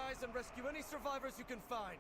skies and rescue any survivors you can find.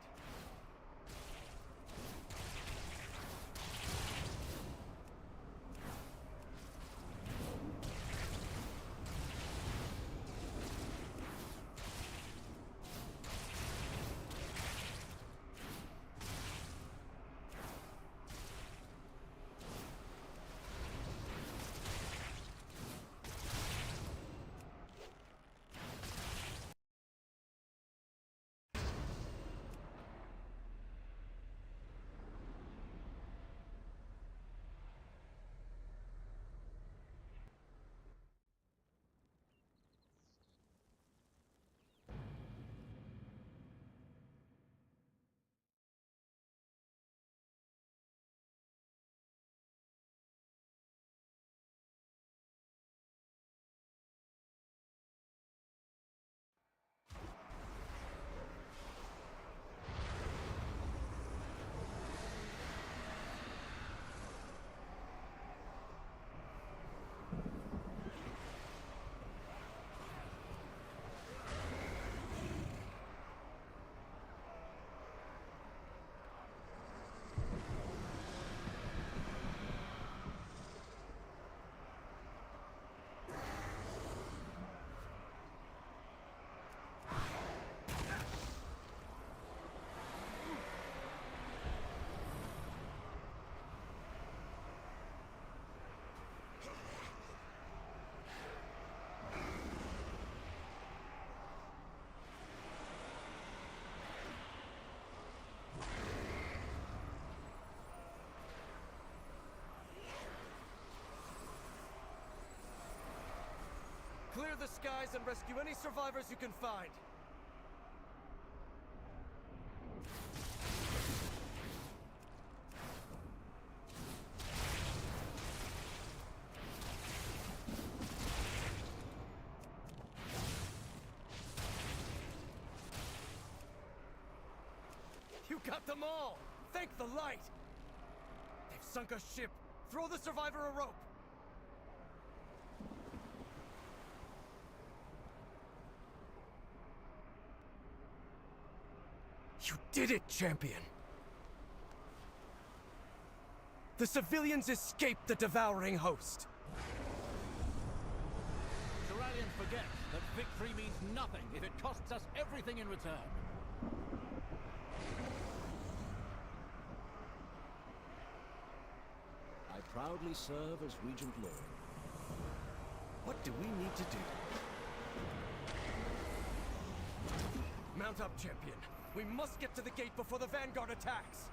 Clear the skies and rescue any survivors you can find. You got them all! Thank the light! They've sunk a ship! Throw the survivor a rope! You did it, champion! The civilians escaped the devouring host! Turalians forget that victory means nothing if it costs us everything in return. I proudly serve as Regent Lord. What do we need to do? Mount up, champion! We must get to the gate before the Vanguard attacks!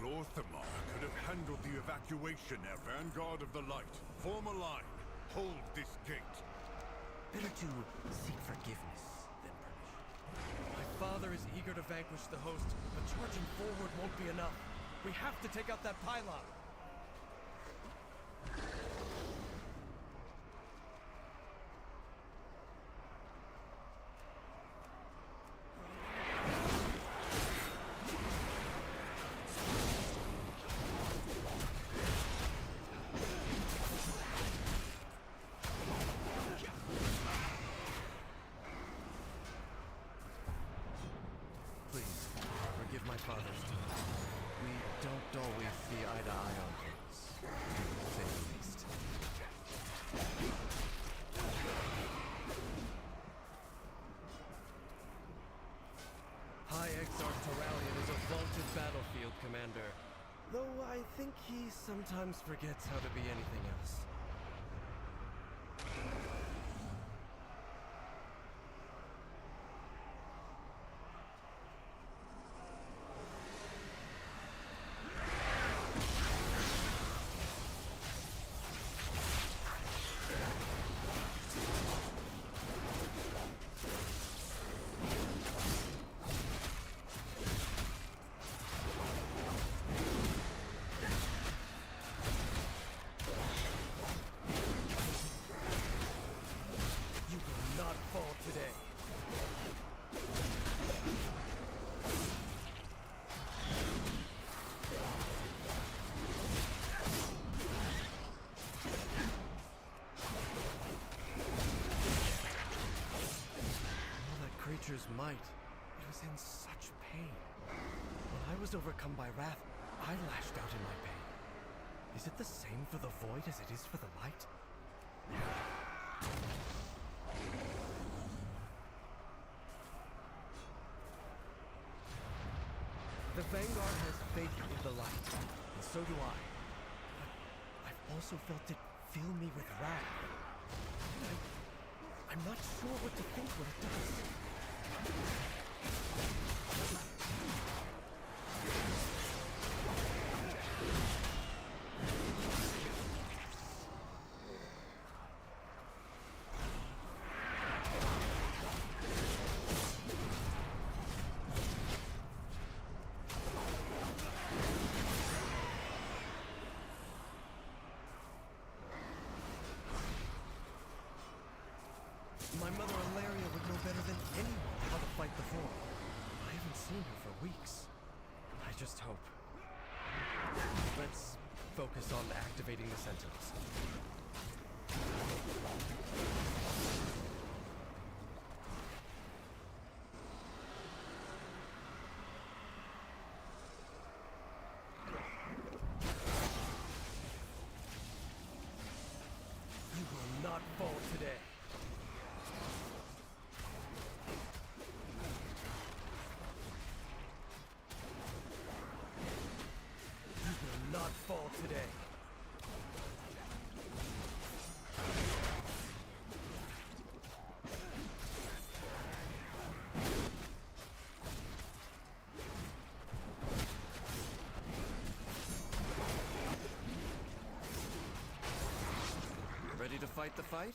Lorthamar could have handled the evacuation there, Vanguard of the Light. Form a line. Hold this gate. Better to seek forgiveness than permission. My father is eager to vanquish the host, but charging forward won't be enough. We have to take out that pylon. Forgive my father's deeds. We don't always see eye to eye on things, to say the least. High Exarch Turalian is a vaunted battlefield commander, though I think he sometimes forgets how to be anything else. father's might, it was in such pain. When I was overcome by wrath, I lashed out in my pain. Is it the same for the void as it is for the light? The Vanguard has faith in the light, and so do I. But I've also felt it fill me with wrath. I'm not sure what to think when it does. My mother Ilaria would know better than anyone how to fight the Void. I haven't seen her for weeks. I just hope. Let's focus on activating the Sentinels. You will not fall today. Not fall today. Ready to fight the fight?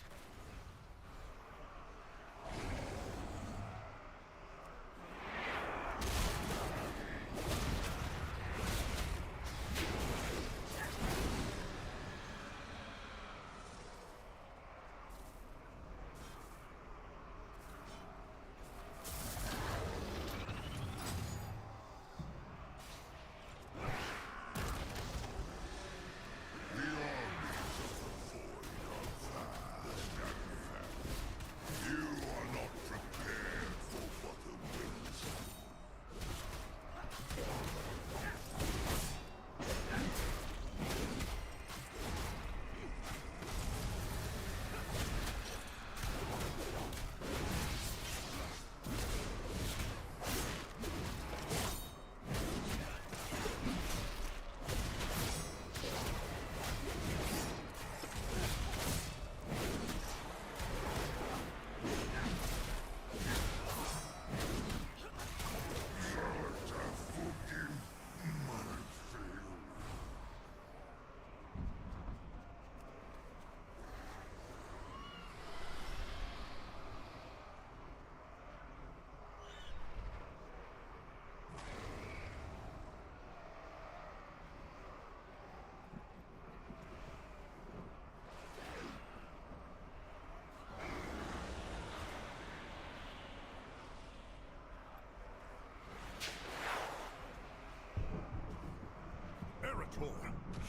Eretor,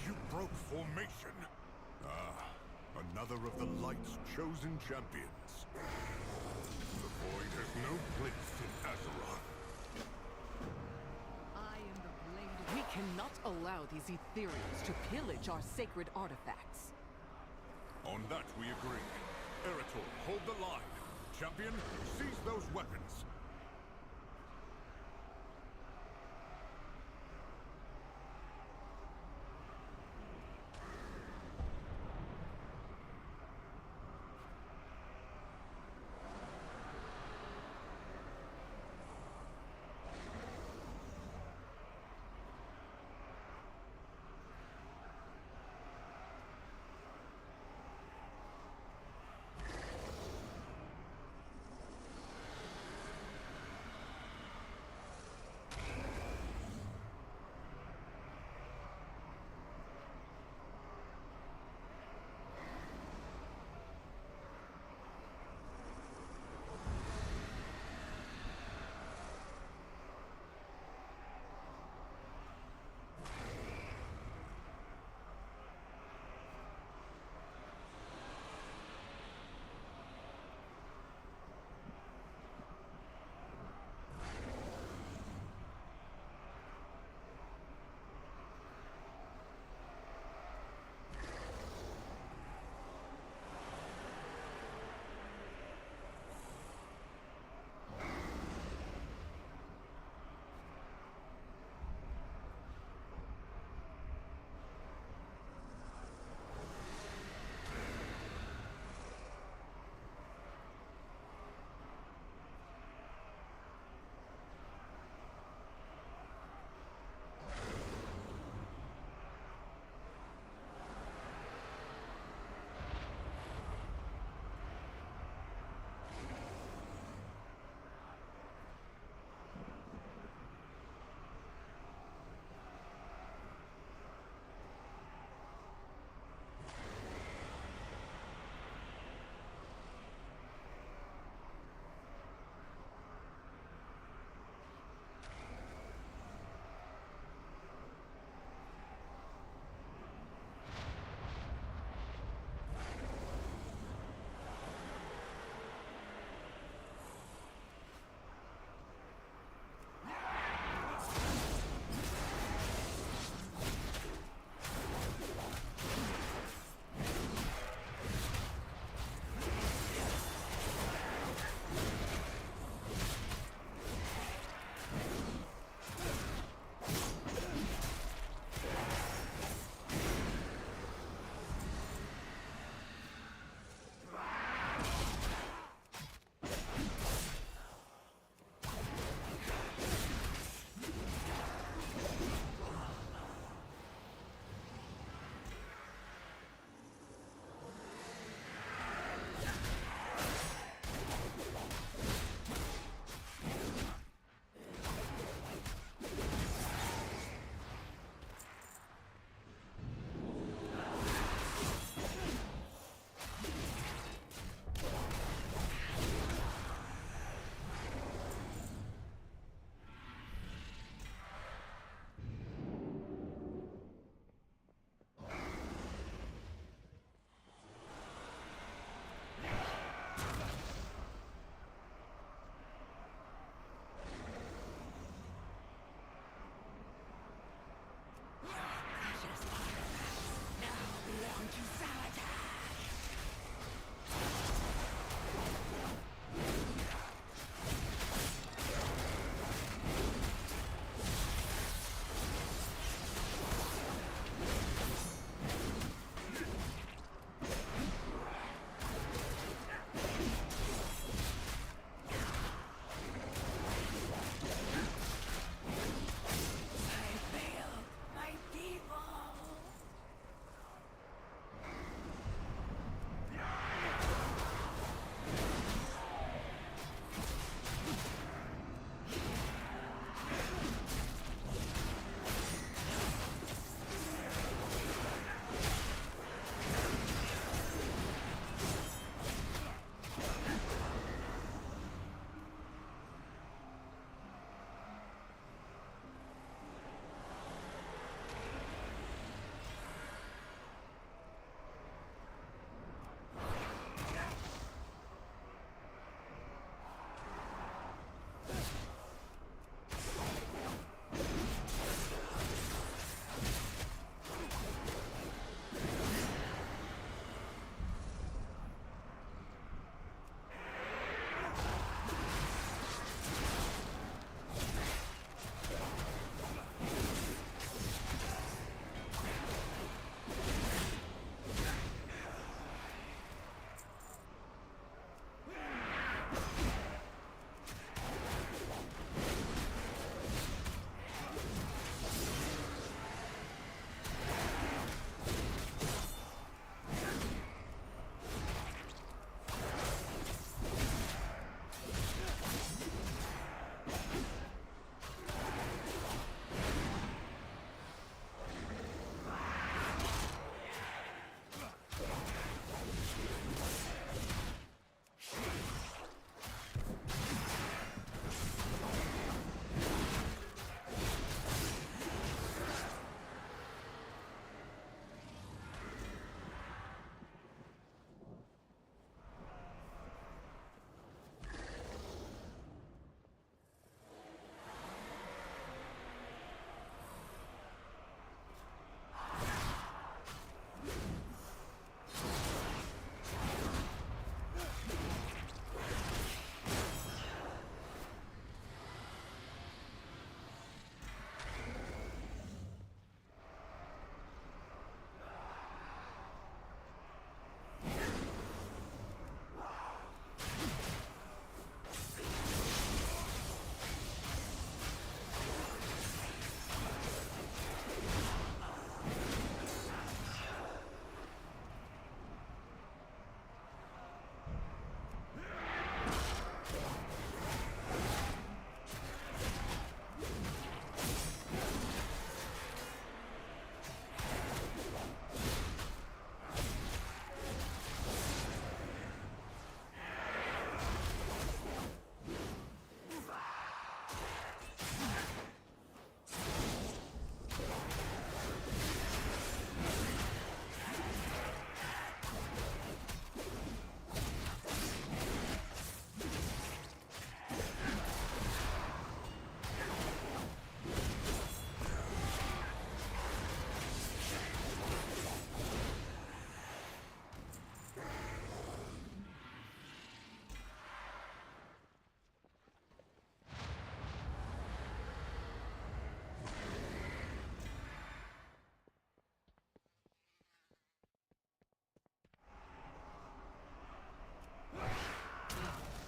you broke formation. Ah, another of the Light's chosen champions. The Void has no place in Azeroth. I am the blade. We cannot allow these Ethereals to pillage our sacred artifacts. On that we agree. Eretor, hold the line. Champion, seize those weapons.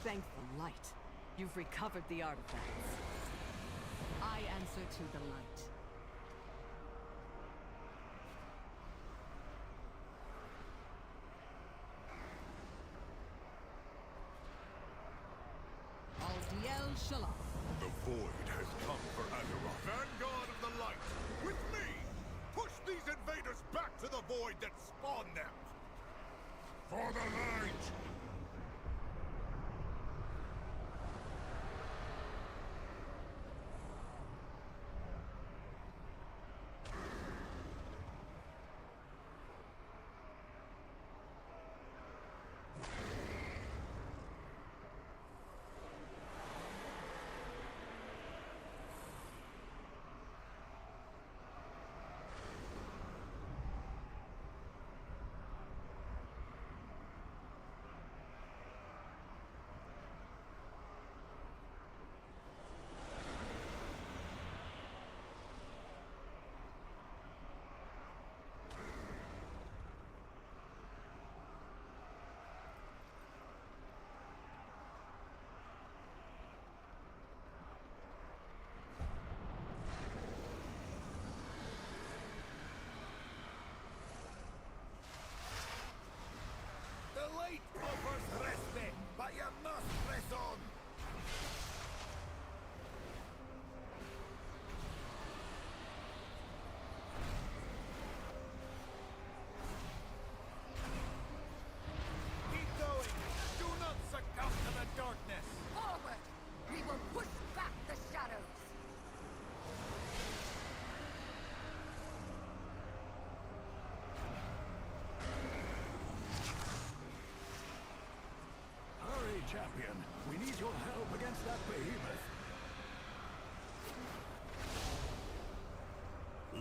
Thank the light. You've recovered the artifacts. I answer to the light. Aldiel Shalom. The Void has come for Azeroth. Vanguard of the Light, with me! Push these invaders back to the Void that spawned them! For the Light! Light offers respite, but you must press on. Keep going. Do not succumb to the darkness. Forward! We will push back the shadows! Hurry, champion. We need your help against that behemoth.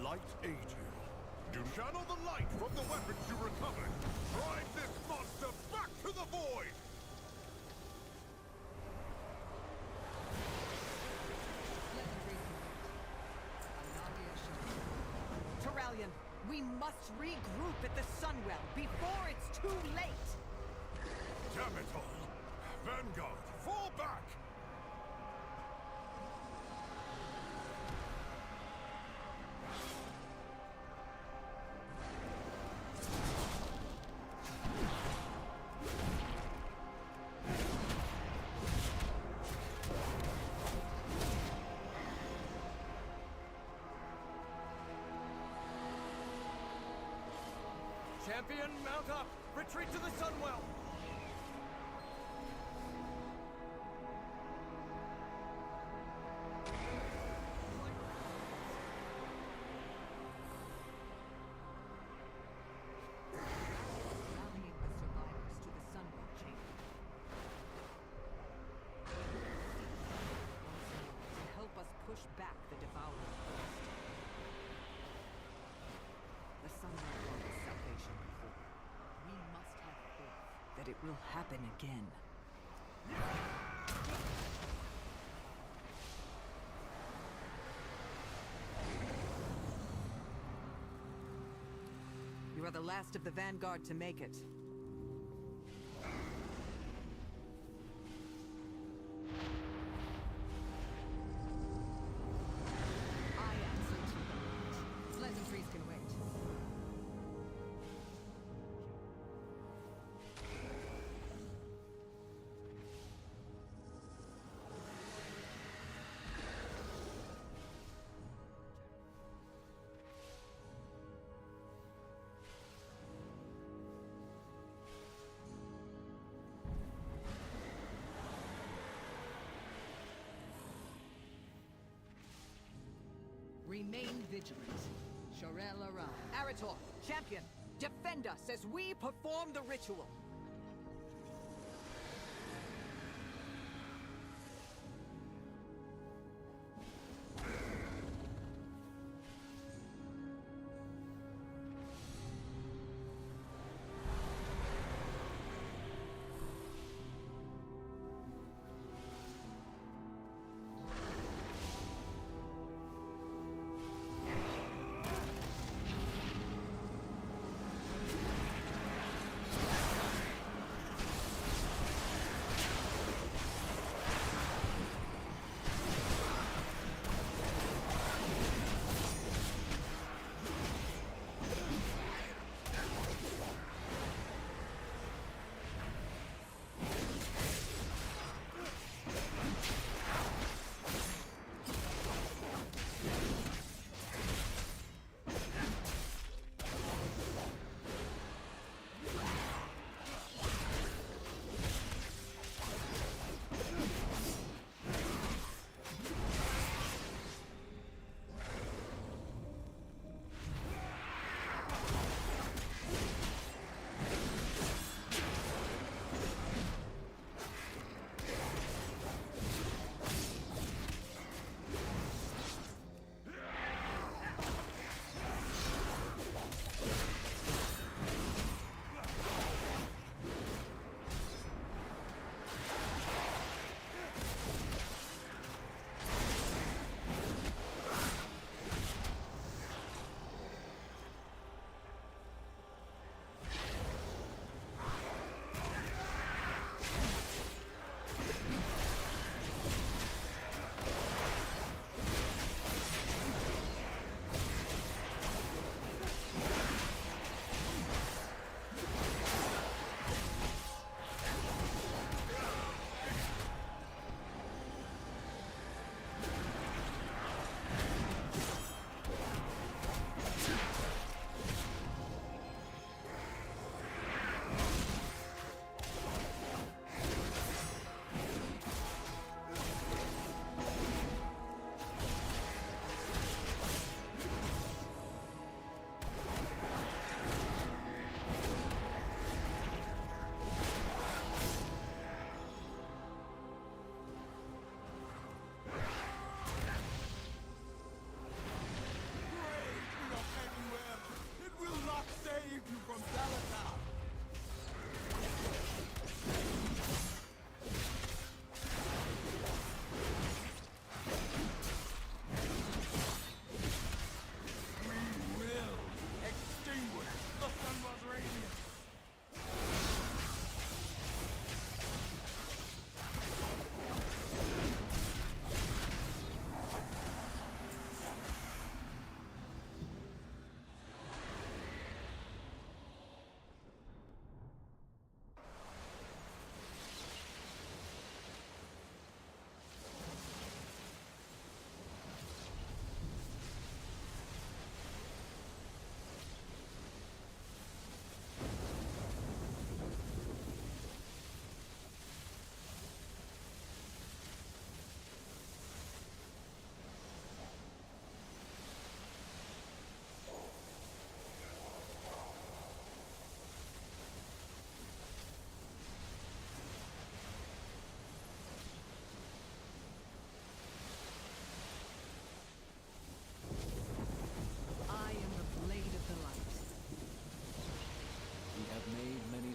Light aid you. Do channel the light from the weapons you recovered. Drive this monster back to the void! Turalyon, we must regroup at the Sunwell before it's too late! Damn it all! Vanguard, fall back! Champion, mount up! Retreat to the Sunwell! Rallying the survivors to the Sunwell chamber. To help us push back the Devourer. The Sunwell brought us salvation before. We must have faith that it will happen again. You are the last of the Vanguard to make it. I answer to the light. Pleasantries can wait. Remain vigilant. Shorel Aram. Arator, champion, defend us as we perform the ritual.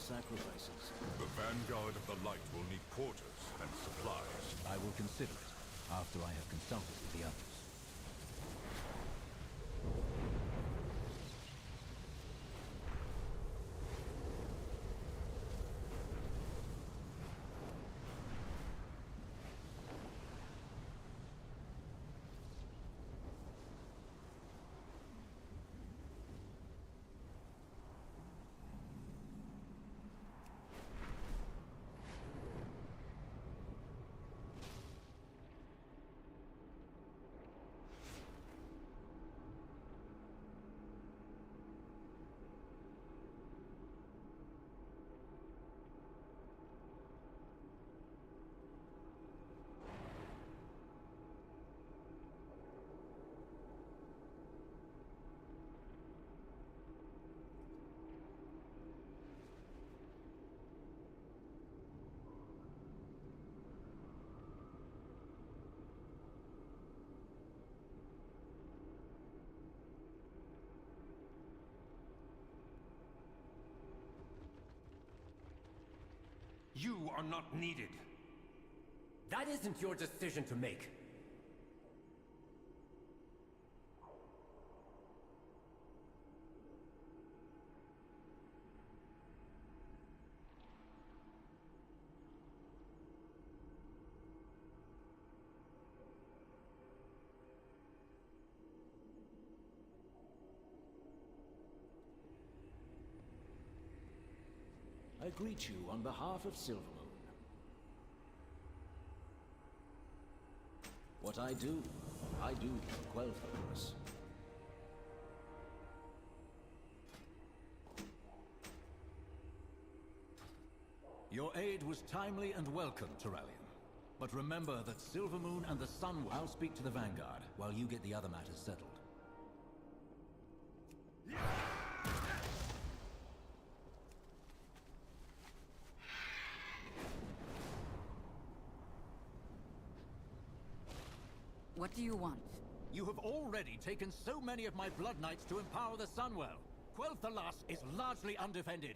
sacrifices. The vanguard of the light will need quarters and supplies. I will consider it after I have consulted with the others. You are not needed. That isn't your decision to make. I greet you on behalf of Silvermoon. What I do for Quel'Thalas. Your aid was timely and welcome, Turalyon. But remember that Silvermoon and the Sun... I'll speak to the Vanguard, while you get the other matters settled. What do you want? You have already taken so many of my Blood Knights to empower the Sunwell. Quel'Thalas is largely undefended.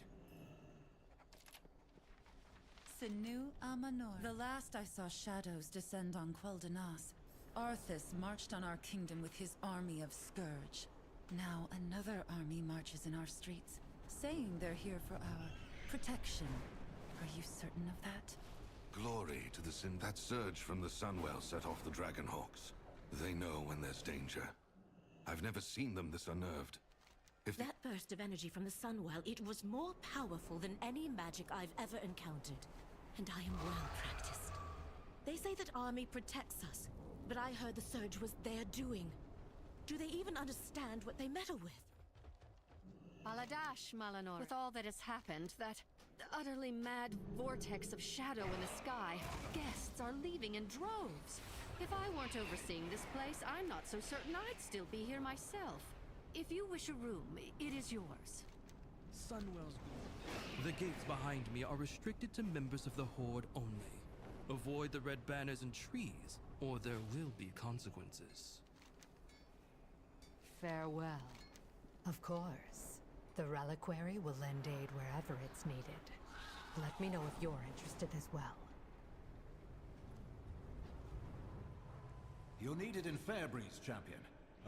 Sinu Amanor. The last I saw shadows descend on Quel'Danas, Arthas marched on our kingdom with his army of Scourge. Now another army marches in our streets, saying they're here for our protection. Are you certain of that? Glory to the Sin. That surge from the Sunwell set off the Dragonhawks. They know when there's danger. I've never seen them this unnerved. That burst of energy from the Sunwell, it was more powerful than any magic I've ever encountered. And I am well practiced. They say that army protects us, but I heard the surge was their doing. Do they even understand what they meddle with? Baladash, Malinor. With all that has happened, that utterly mad vortex of shadow in the sky, guests are leaving in droves. If I weren't overseeing this place, I'm not so certain I'd still be here myself. If you wish a room, it is yours. Sunwell's gone. The gates behind me are restricted to members of the Horde only. Avoid the red banners and trees, or there will be consequences. Farewell. Of course. The reliquary will lend aid wherever it's needed. Let me know if you're interested as well. You're needed in Fairbreeze, champion.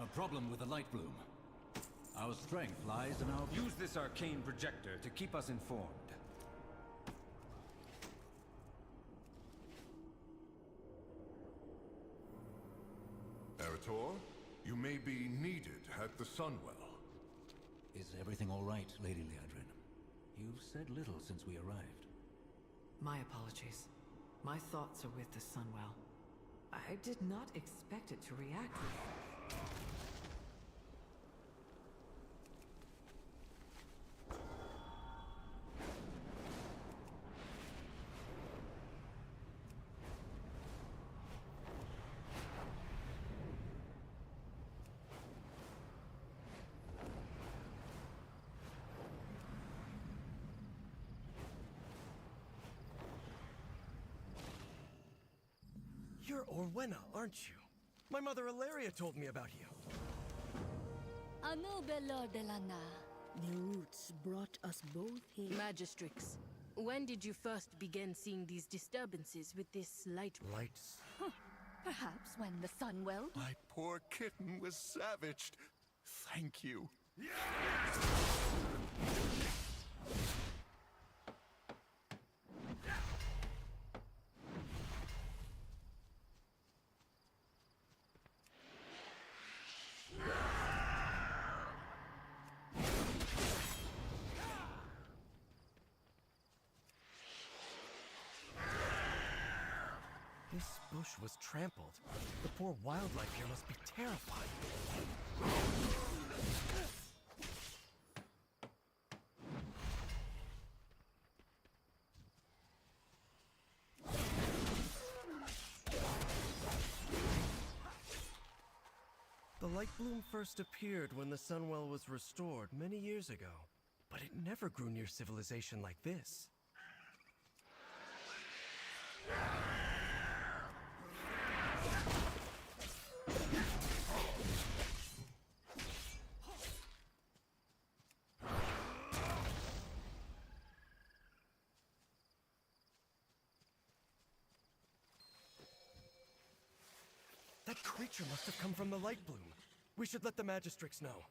A problem with the Lightbloom. Our strength lies in our... Use this arcane projector to keep us informed. Eretor, you may be needed at the Sunwell. Is everything all right, Lady Liadrin? You've said little since we arrived. My apologies. My thoughts are with the Sunwell. I did not expect it to react with that. You're Orwenna, aren't you? My mother Ilaria told me about you. Anu Belor de Lana. The roots brought us both here. Magistrix, when did you first begin seeing these disturbances with this light? Lights. Perhaps when the Sunwell? My poor kitten was savaged. Thank you. This bush was trampled. The poor wildlife here must be terrified. The light bloom first appeared when the Sunwell was restored many years ago, but it never grew near civilization like this. That creature must have come from the light bloom. We should let the Magistrix know.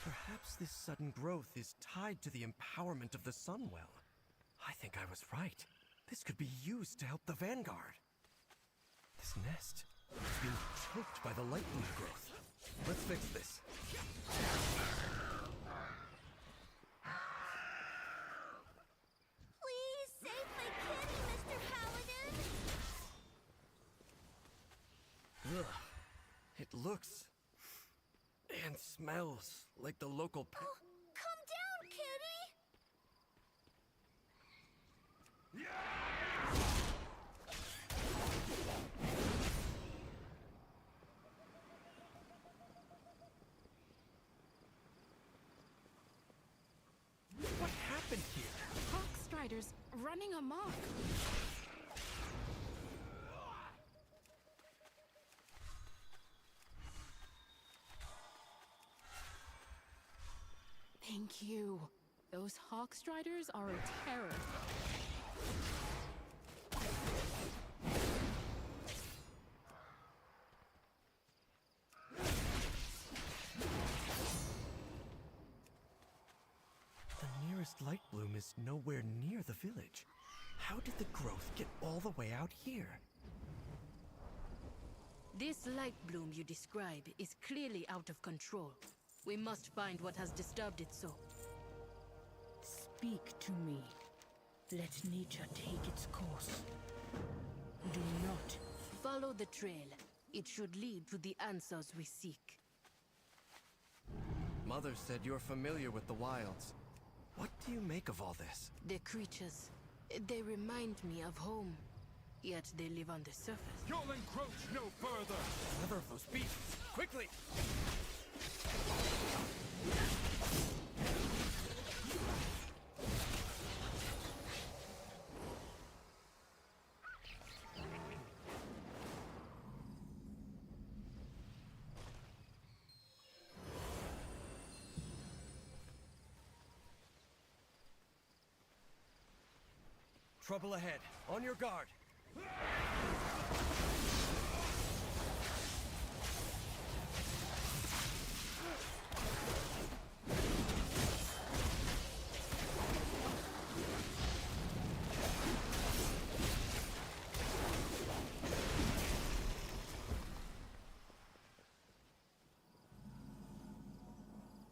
Perhaps this sudden growth is tied to the empowerment of the Sunwell. I think I was right. This could be used to help the Vanguard. This nest is being choked by the light bloom growth. Let's fix this. Please save my kitty, Mr. Paladin! Ugh. It looks and smells like the local pet. Oh, calm down, kitty! What happened here? Hawkstriders running amok. Thank you. Those Hawkstriders are a terror. The nearest light bloom is nowhere near the village. How did the growth get all the way out here? This light bloom you describe is clearly out of control. We must find what has disturbed it so. Speak to me. Let nature take its course. Do not. Follow the trail. It should lead to the answers we seek. Mother said you're familiar with the wilds. What do you make of all this? The creatures, they remind me of home. Yet they live on the surface. You'll encroach no further! Another of those beasts! Quickly! Trouble ahead. On your guard.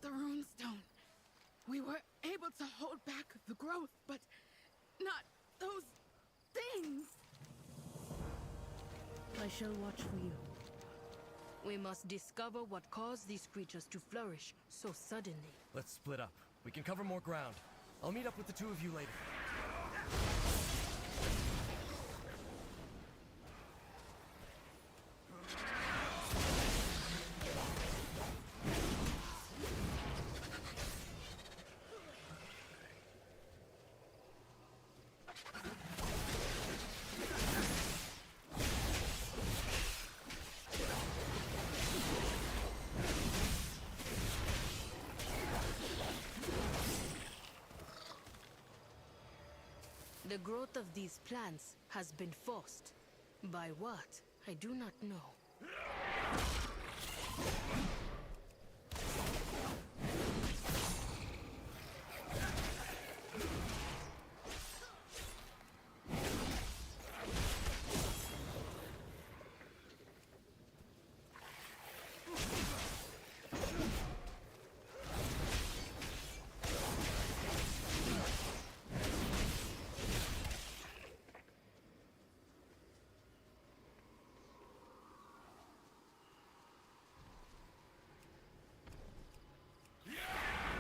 The runestone. We were able to hold back the growth, but not those things. I shall watch for you. We must discover what caused these creatures to flourish so suddenly. Let's split up. We can cover more ground. I'll meet up with the two of you later. The growth of these plants has been forced. By what? I do not know.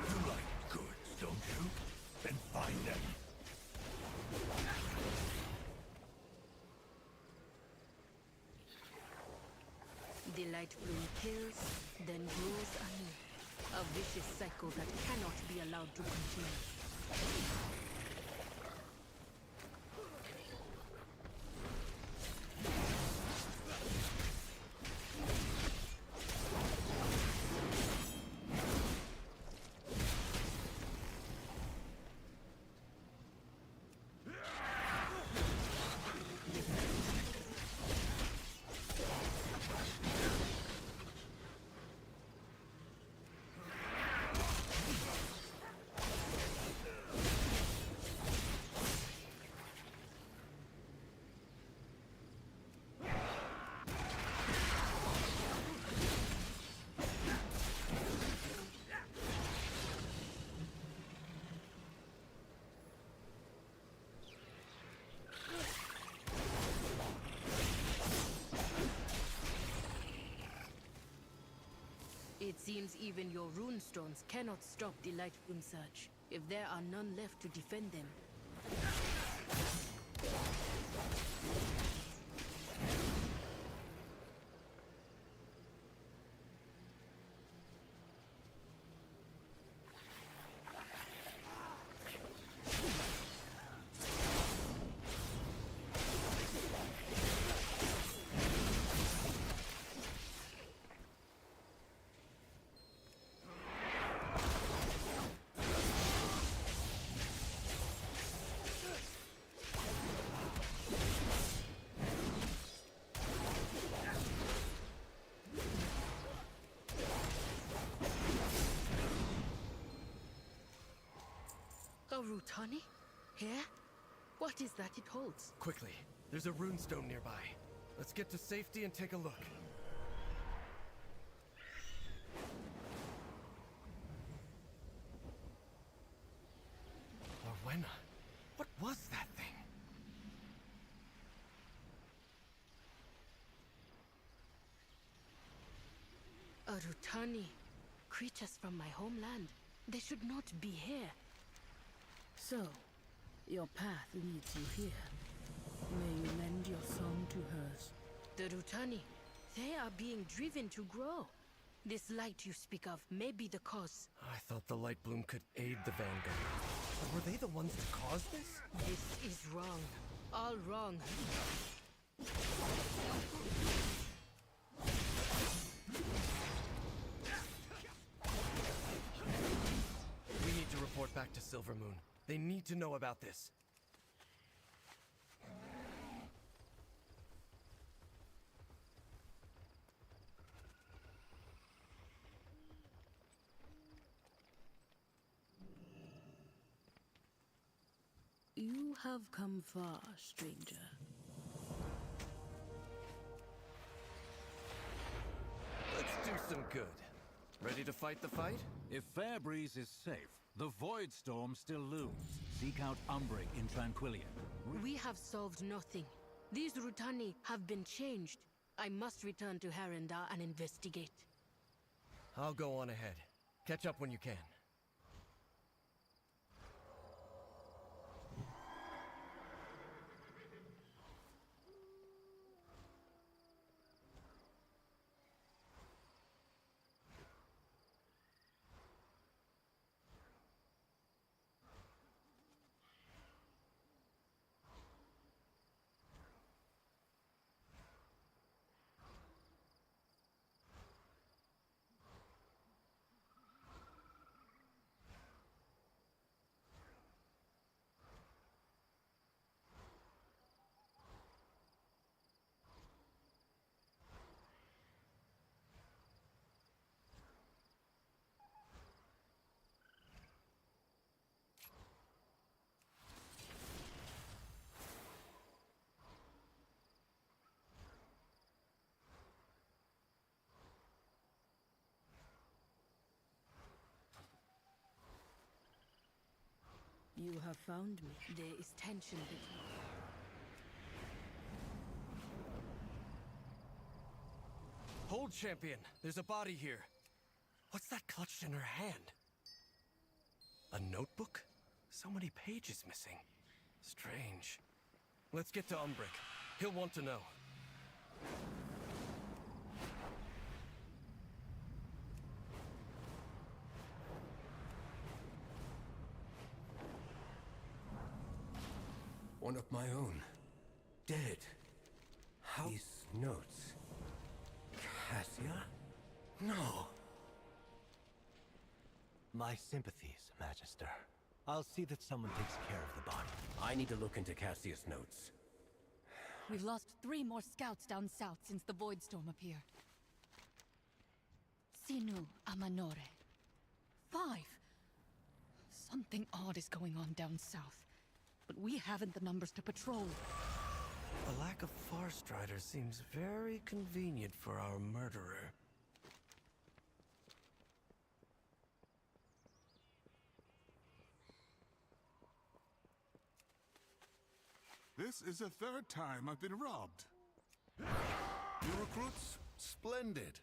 You like goods, don't you? Then find them. The light bloom kills, then grows anew. A vicious cycle that cannot be allowed to continue. It seems even your runestones cannot stop the Lightbloom surge, if there are none left to defend them. A Rutani? Here? What is that it holds? Quickly, there's a runestone nearby. Let's get to safety and take a look. Orwenna, what was that thing? A Rutani. Creatures from my homeland. They should not be here. So, your path leads you here. May you lend your song to hers. The Rutani, they are being driven to grow. This light you speak of may be the cause. I thought the Lightbloom could aid the Vanguard. But were they the ones to cause this? This is wrong. All wrong. We need to report back to Silvermoon. They need to know about this. You have come far, stranger. Let's do some good. Ready to fight the fight? If Fairbreeze is safe, the Void Storm still looms. Seek out Umbric in Tranquillion. We have solved nothing. These Rutani have been changed. I must return to Harendar and investigate. I'll go on ahead. Catch up when you can. You have found me. There is tension between. Hold, champion. There's a body here. What's that clutched in her hand? A notebook? So many pages missing. Strange. Let's get to Umbric. He'll want to know. One of my own. Dead. How? These notes. Cassia? No. My sympathies, Magister. I'll see that someone takes care of the body. I need to look into Cassia's notes. We've lost 3 more scouts down south since the Voidstorm appeared. Sinu Amanore. 5. Something odd is going on down south, but we haven't the numbers to patrol. The lack of Farstrider seems very convenient for our murderer. This is the 3rd time I've been robbed. New recruits? Splendid.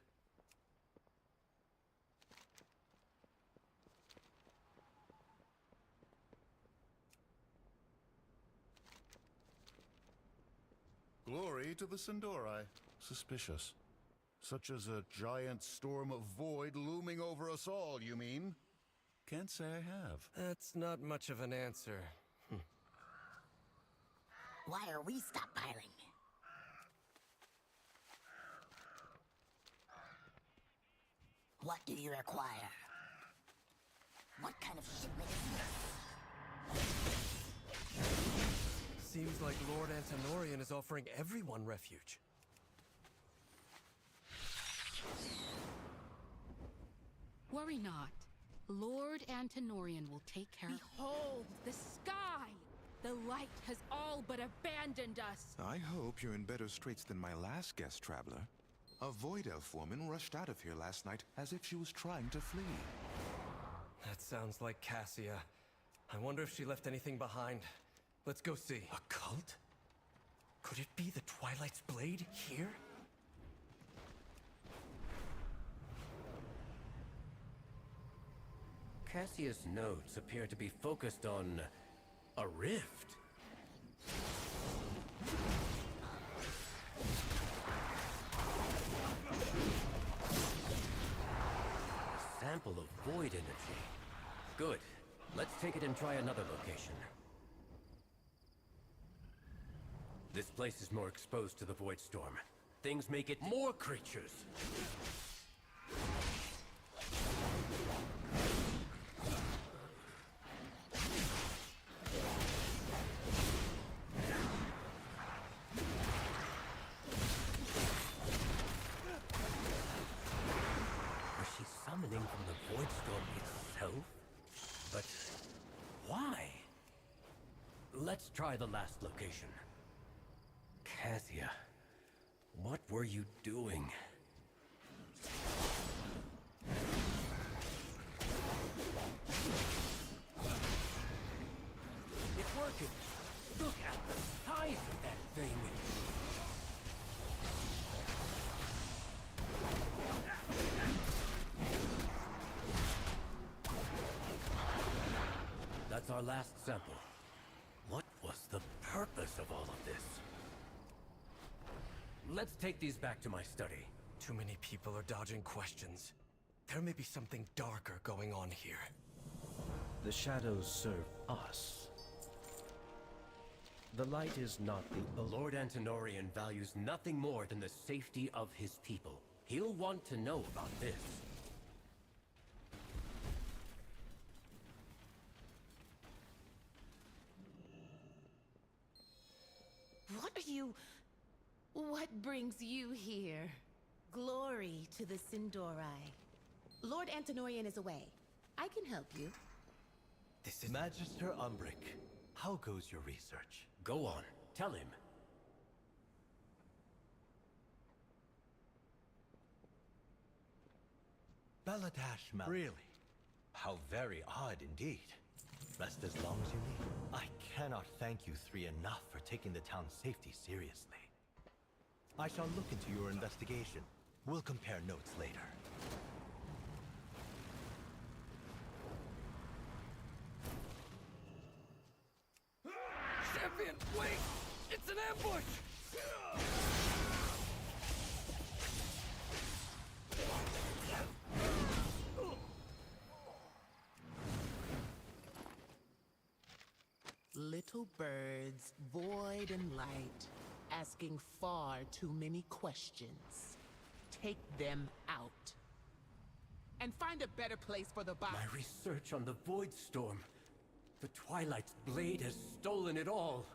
Glory to the Sindori. Suspicious. Such as a giant storm of void looming over us all, you mean? Can't say I have. That's not much of an answer. Why are we stockpiling? What do you require? What kind of shipment is this? Seems like Lord Antinorian is offering everyone refuge. Worry not. Lord Antinorian will take care of... Behold the sky! The light has all but abandoned us. I hope you're in better straits than my last guest traveler. A Void Elf woman rushed out of here last night as if she was trying to flee. That sounds like Cassia. I wonder if she left anything behind. Let's go see. A cult? Could it be the Twilight's Blade here? Cassia's notes appear to be focused on a rift. A sample of void energy. Good. Let's take it and try another location. This place is more exposed to the Voidstorm. Things make it more creatures. From the Voidstorm itself? But why? Let's try the last location. Cassia, what were you doing? It's working! Look at the size of that thing! That's our last sample. What was the purpose of all of this? Let's take these back to my study. Too many people are dodging questions. There may be something darker going on here. The shadows serve us. The light is not the... Lord Antinorian values nothing more than the safety of his people. He'll want to know about this. What brings you here? Glory to the Sindori. Lord Antinorian is away. I can help you. This is Magister Umbric. How goes your research? Go on. Tell him. Baladash Mal. Really? How very odd indeed. Rest as long as you need. I cannot thank you three enough for taking the town's safety seriously. I shall look into your investigation. We'll compare notes later. Champion, wait! It's an ambush! Little birds, void and light, asking far too many questions. Take them out. And find a better place for the box. My research on the Void Storm. The Twilight's blade has stolen it all.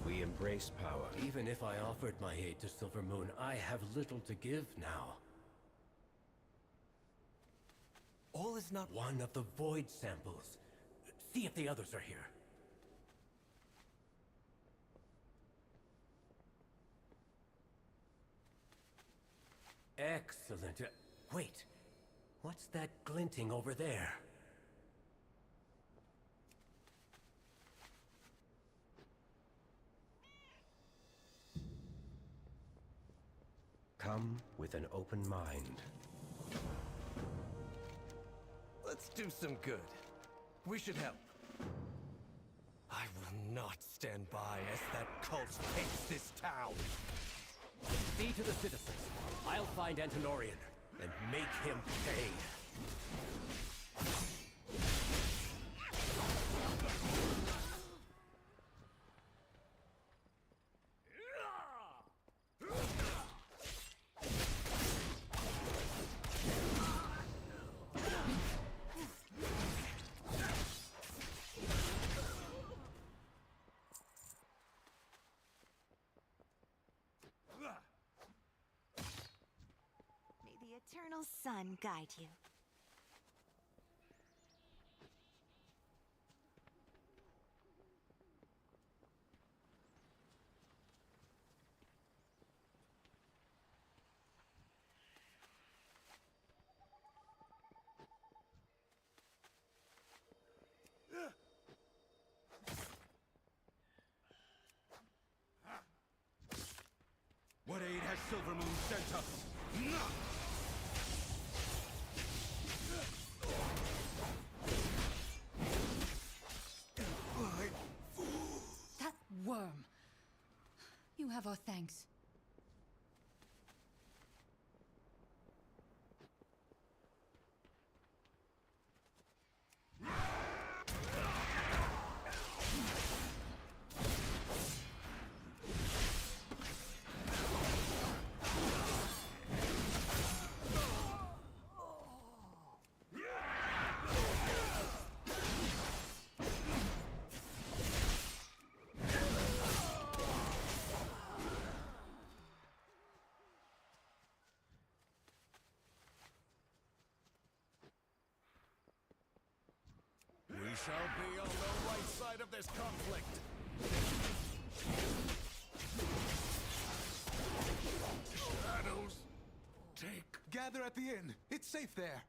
We embrace power. Even if I offered my aid to Silvermoon, I have little to give now. All is not... One of the Void samples. See if the others are here. Excellent. Wait. What's that glinting over there? Come with an open mind. Let's do some good. We should help. I will not stand by as that cult takes this town. See to the citizens. I'll find Antinorian and make him pay. May the eternal sun guide you. What aid has Silvermoon sent us? None! That worm! You have our thanks. We shall be on the right side of this conflict. Shadows, take... Gather at the inn. It's safe there.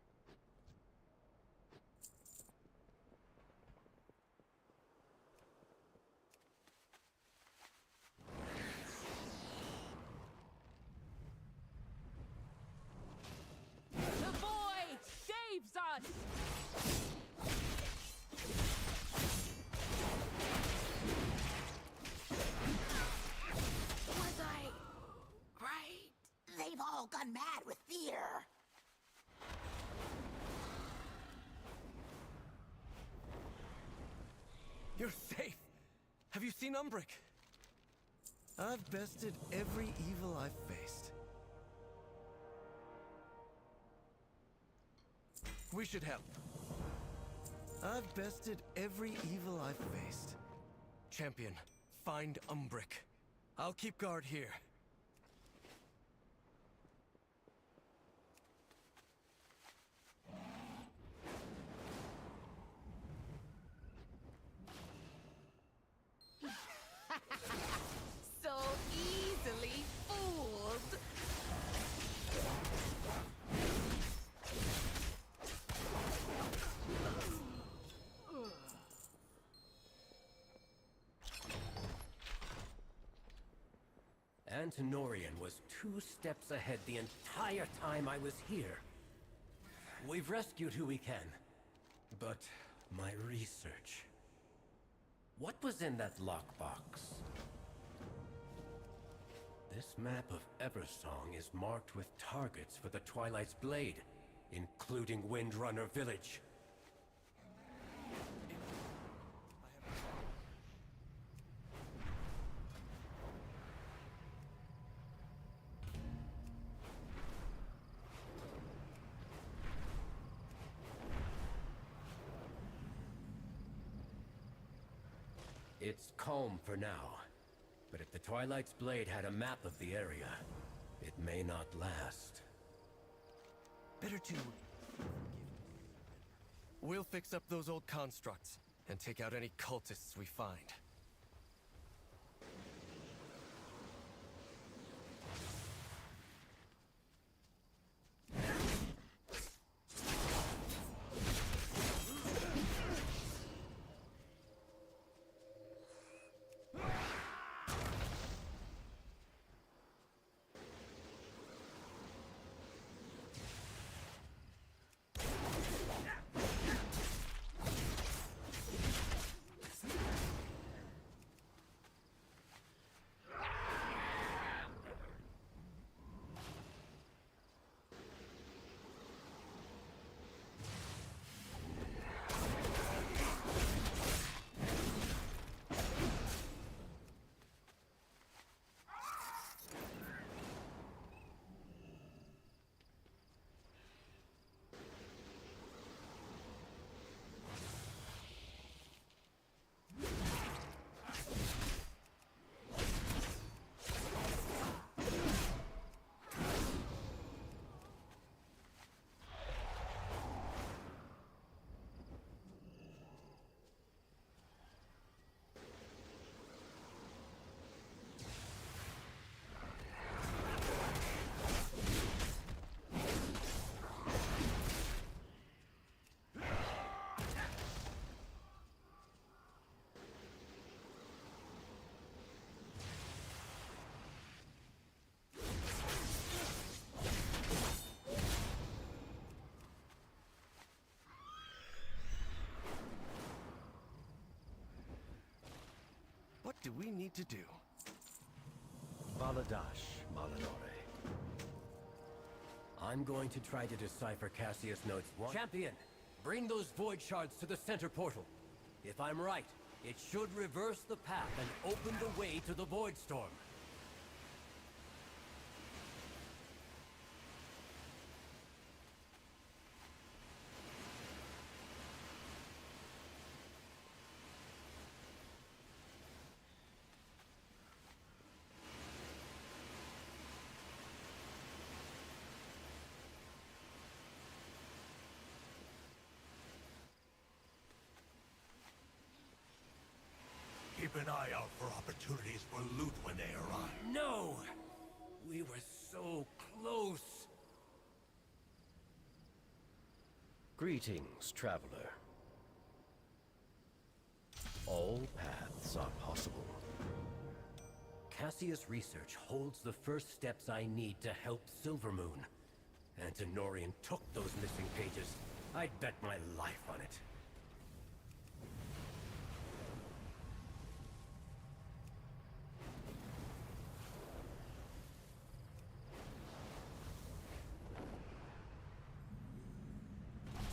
The void saves us! Was I right? They've all gone mad with fear. You're safe. Have you seen Umbric? I've bested every evil I've faced. We should help. I've bested every evil I've faced. Champion, find Umbric. I'll keep guard here. So easily fooled. Antinorian was 2 steps ahead the entire time I was here. We've rescued who we can. But my research... What was in that lockbox? This map of Eversong is marked with targets for the Twilight's Blade, including Windrunner Village. It's calm for now, but if the Twilight's Blade had a map of the area, it may not last. Better to... We'll fix up those old constructs, and take out any cultists we find. What do we need to do? Baladash, Malinore. I'm going to try to decipher Cassius Notes 1. Champion, bring those void shards to the center portal. If I'm right, it should reverse the path and open the way to the Void Storm. Keep an eye out for opportunities for loot when they arrive. No! We were so close! Greetings, traveler. All paths are possible. Cassius Research holds the first steps I need to help Silvermoon. Antinorian took those missing pages. I'd bet my life on it.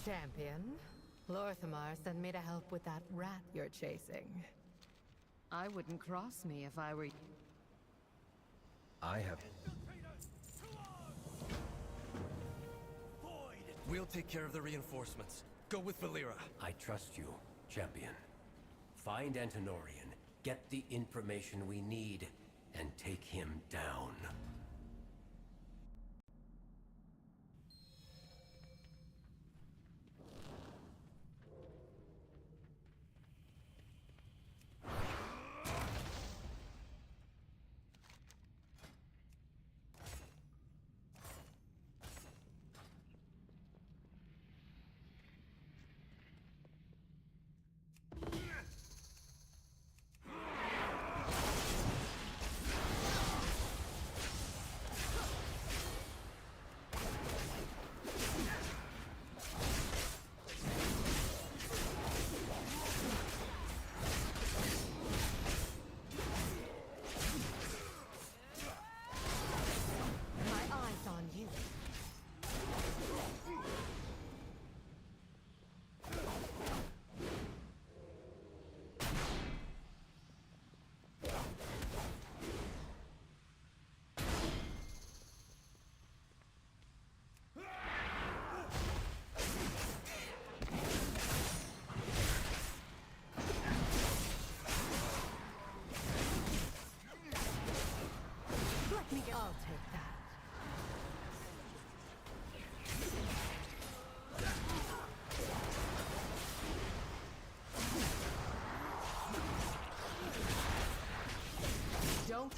Champion, Lorthamar sent me to help with that rat you're chasing. I wouldn't cross me if I were... I have... We'll take care of the reinforcements. Go with Valeera. I trust you, Champion. Find Antinorian, get the information we need, and take him down.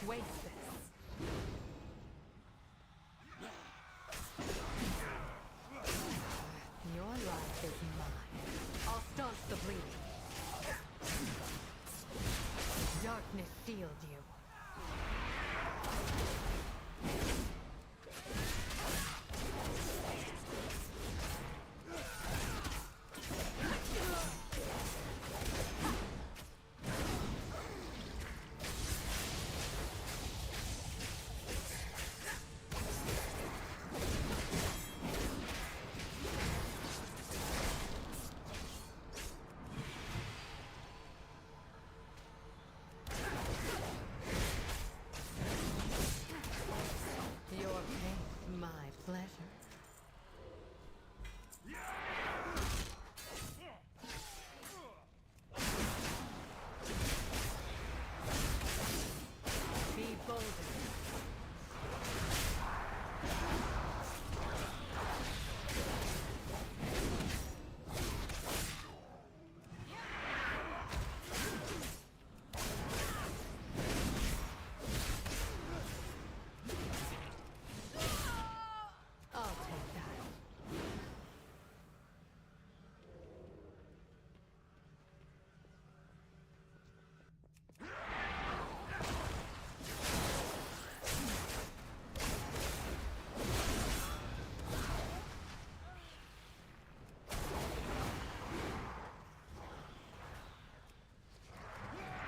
waste this. Your life is mine. I'll staunch the bleeding. Darkness shield you.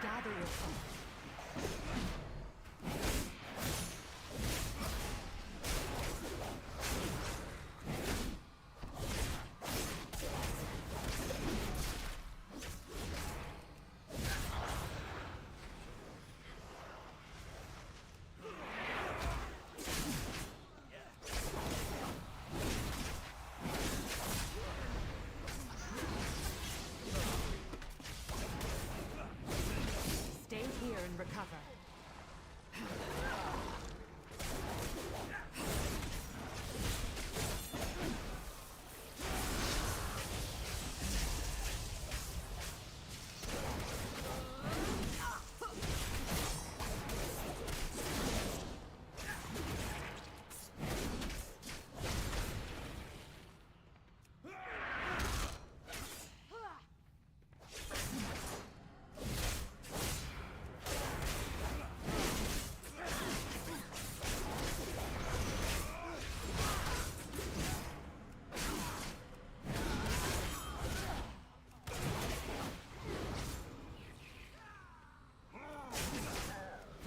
Gather yourself. And recover.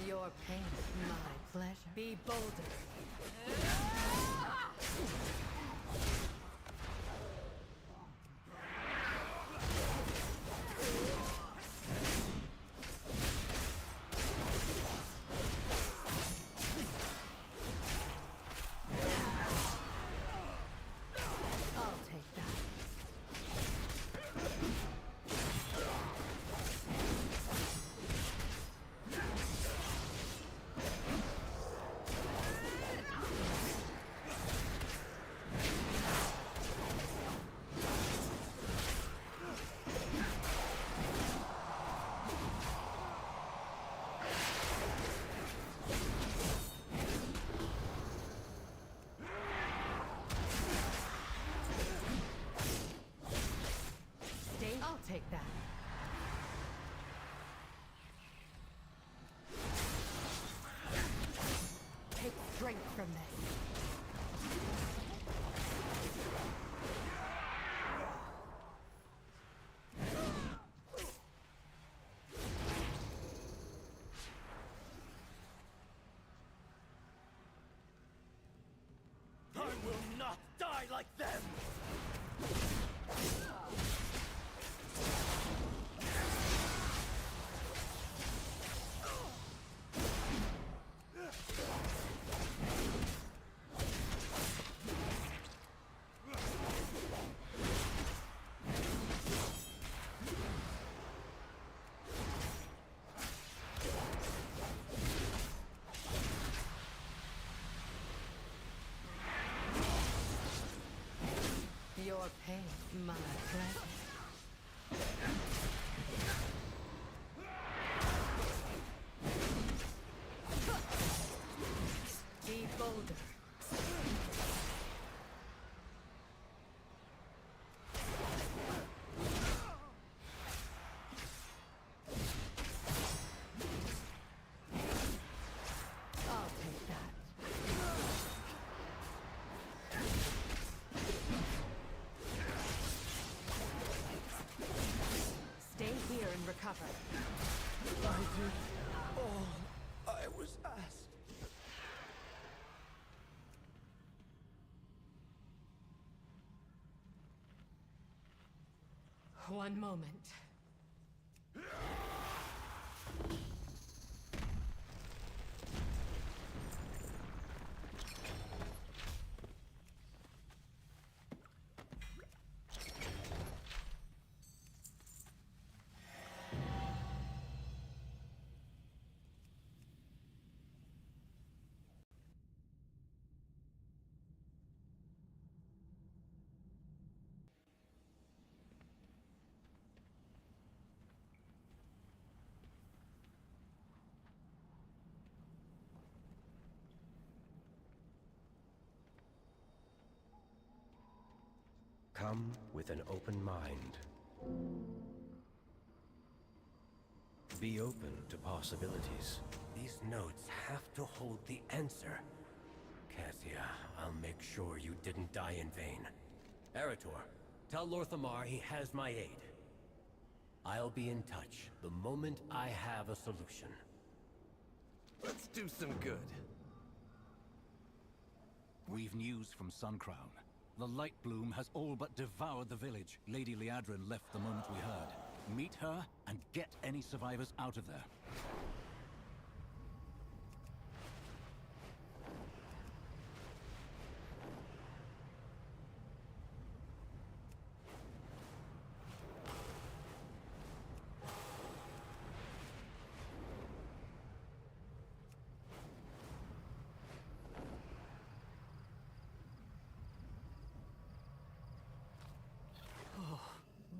Your pain, my pleasure. Be bolder. I'll take that. I'll take that. Take strength from this. I will not die like them! Your pain, my pleasure. One moment. Come with an open mind. Be open to possibilities. These notes have to hold the answer. Cassia, I'll make sure you didn't die in vain. Eretor, tell Lorthamar he has my aid. I'll be in touch the moment I have a solution. Let's do some good. We've news from Suncrown. The Light Bloom has all but devoured the village. Lady Liadrin left the moment we heard. Meet her and get any survivors out of there.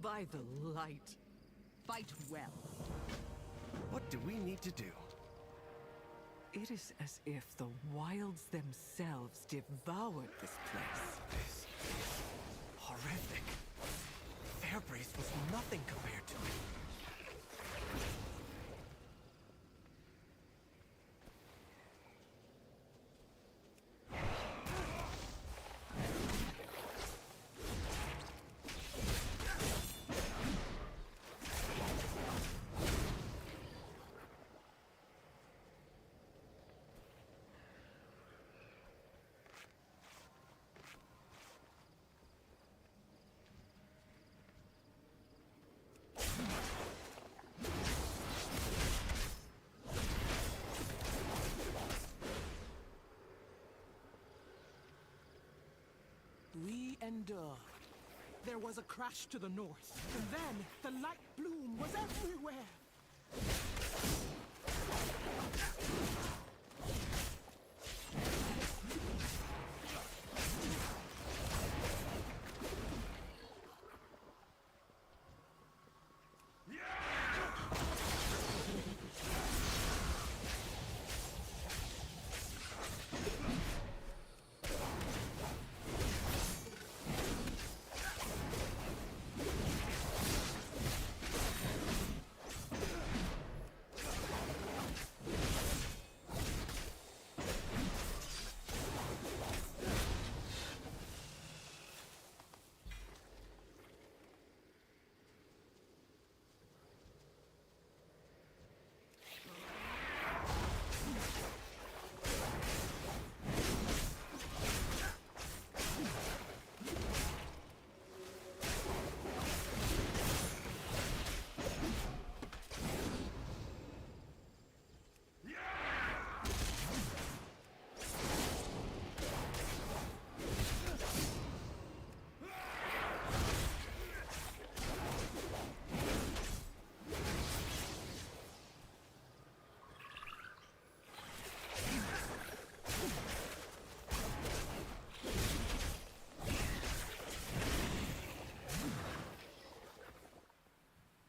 By the light. Fight well. What do we need to do? It is as if the wilds themselves devoured this place. This is horrific. Fairbreeze was nothing compared to it. We endured. There was a crash to the north. And then the light bloom was everywhere.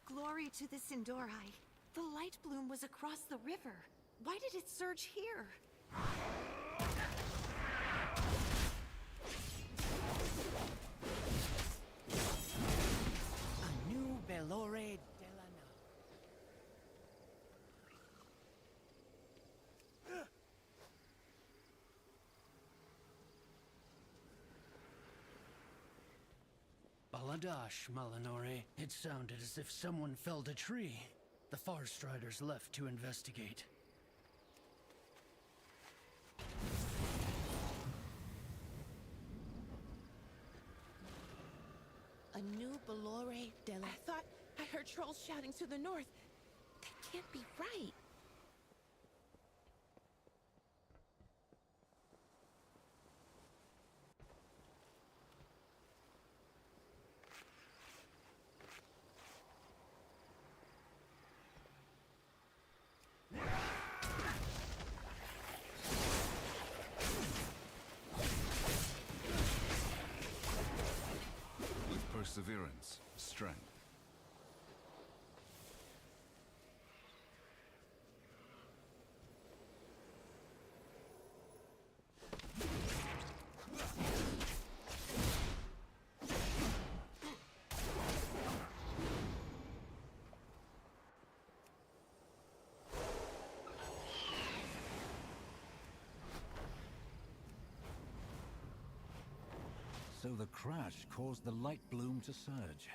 Glory to the Sindorai. The light bloom was across the river. Why did it surge here? A new Belore Delana. Baladash, Malinore. It sounded as if someone felled a tree. The Farstriders left to investigate. A new Belore de la... I thought I heard trolls shouting to the north. That can't be right. With perseverance, strength. So the crash caused the light bloom to surge.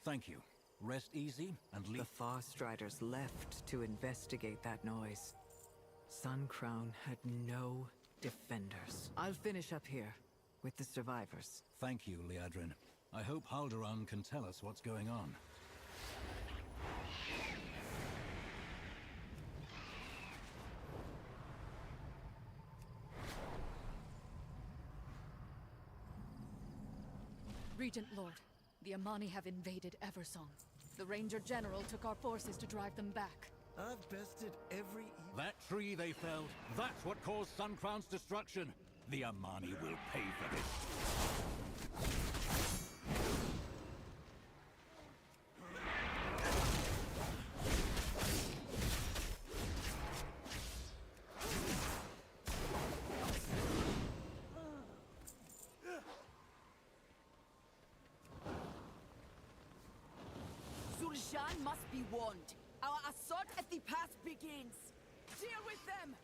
Thank you. Rest easy and leave. The Farstriders left to investigate that noise. Sun Crown had no defenders. I'll finish up here with the survivors. Thank you, Liadrin. I hope Haldoran can tell us what's going on. Regent Lord, the Amani have invaded Eversong. The Ranger General took our forces to drive them back. I've bested every... That tree they felled, that's what caused Sun Crown's destruction. The Amani will pay for this. Zul'Shan must be warned. Our assault at the pass begins. Deal with them!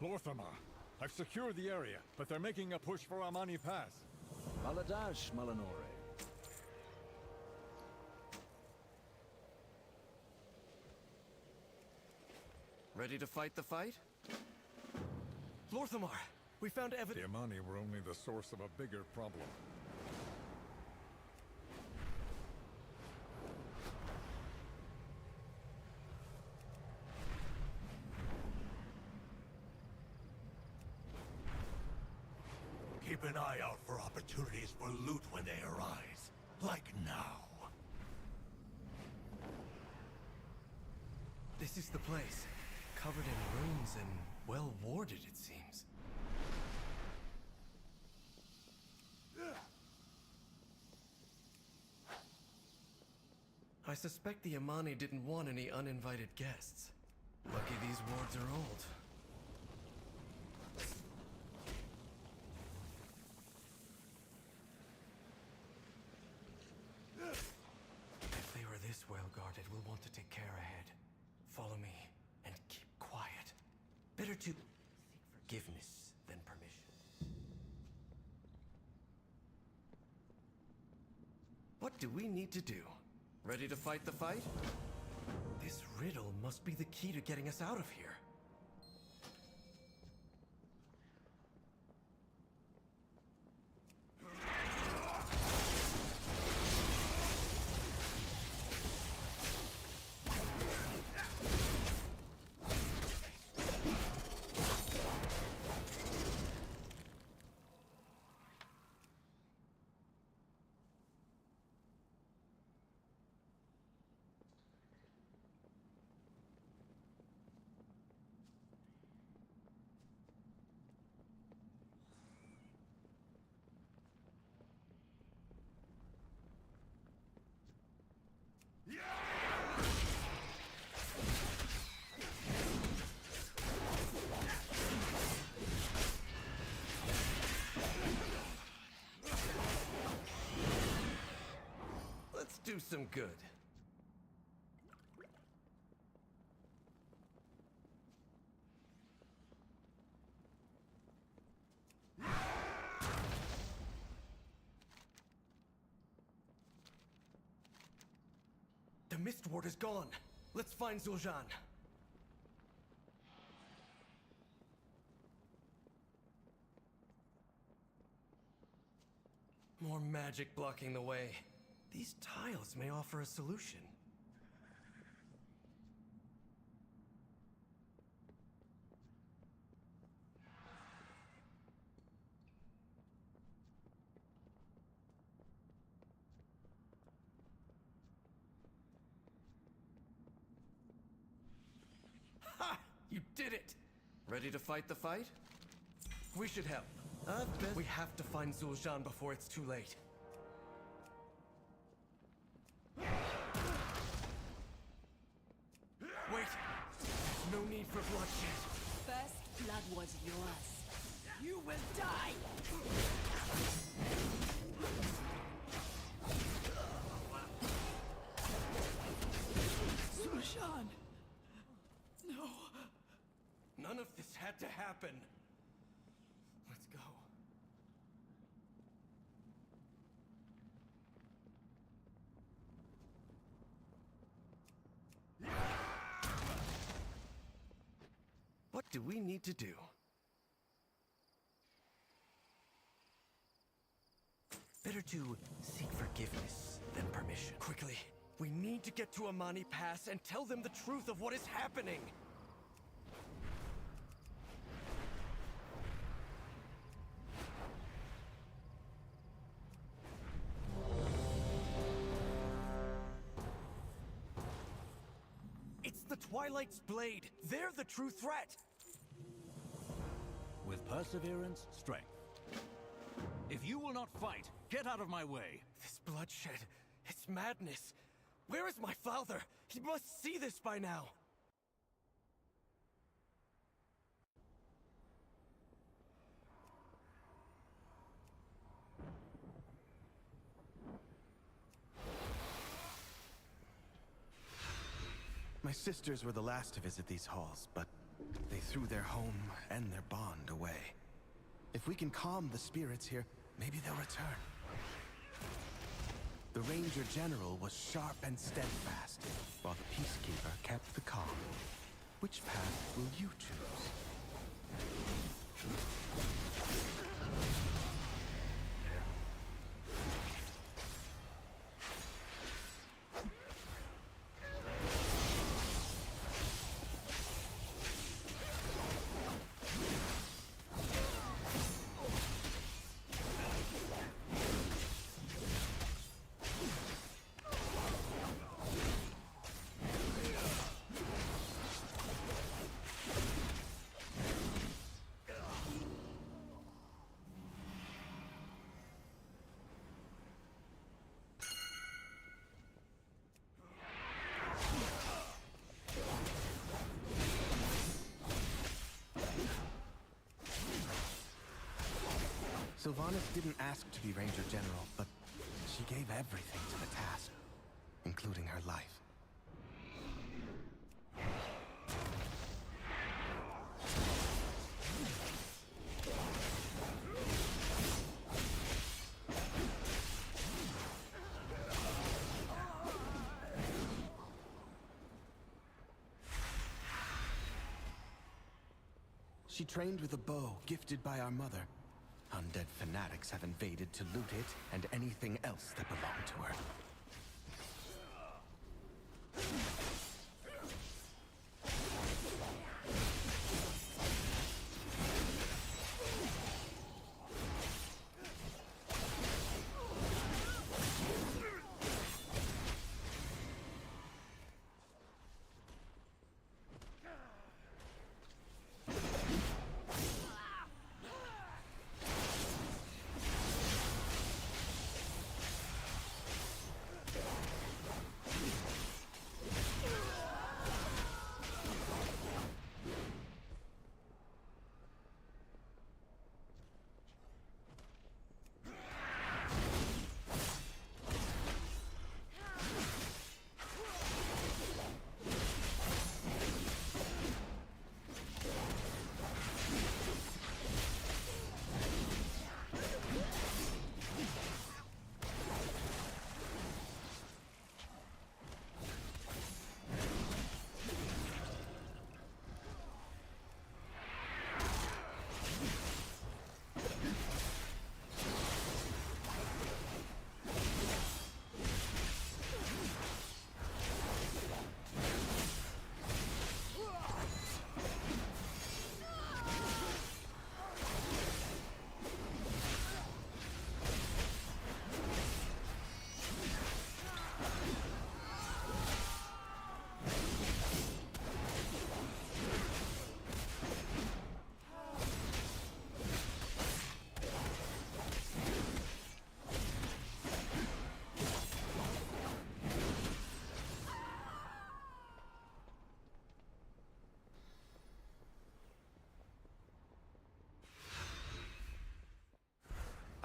Lorthamar, I've secured the area, but they're making a push for Amani Pass. Baladash, Malinore. Ready to fight the fight? Lorthamar, we found evidence... The Amani were only the source of a bigger problem. an eye out for opportunities for loot when they arise. Like now. This is the place. Covered in ruins and well warded, it seems. I suspect the Amani didn't want any uninvited guests. Lucky these wards are old. If they were this well guarded, we'll want to take care ahead. Follow me, and keep quiet. Better to seek forgiveness than permission. What do we need to do? Ready to fight the fight? This riddle must be the key to getting us out of here. Let's do some good. The Mist Ward is gone. Let's find Zul'Jin. More magic blocking the way. These tiles may offer a solution. Ha! You did it! Ready to fight the fight? We should help. We have to find Zul'Jin before it's too late. Wait! There's no need for bloodshed. First blood was yours. You will die! Zul'Jin! No! None of this had to happen. Let's go. What do we need to do? Better to seek forgiveness than permission. Quickly, we need to get to Amani Pass and tell them the truth of what is happening. It's the Twilight's blade. They're the true threat. With perseverance, strength. If you will not fight, get out of my way. This bloodshed, it's madness. Where is my father? He must see this by now. My sisters were the last to visit these halls, but they threw their home and their bond away. If we can calm the spirits here, maybe they'll return. The Ranger General was sharp and steadfast, while the Peacekeeper kept the calm. Which path will you choose? Sylvanas didn't ask to be Ranger General, but she gave everything to the task, including her life. She trained with a bow gifted by our mother. Undead fanatics have invaded to loot it and anything else that belonged to her.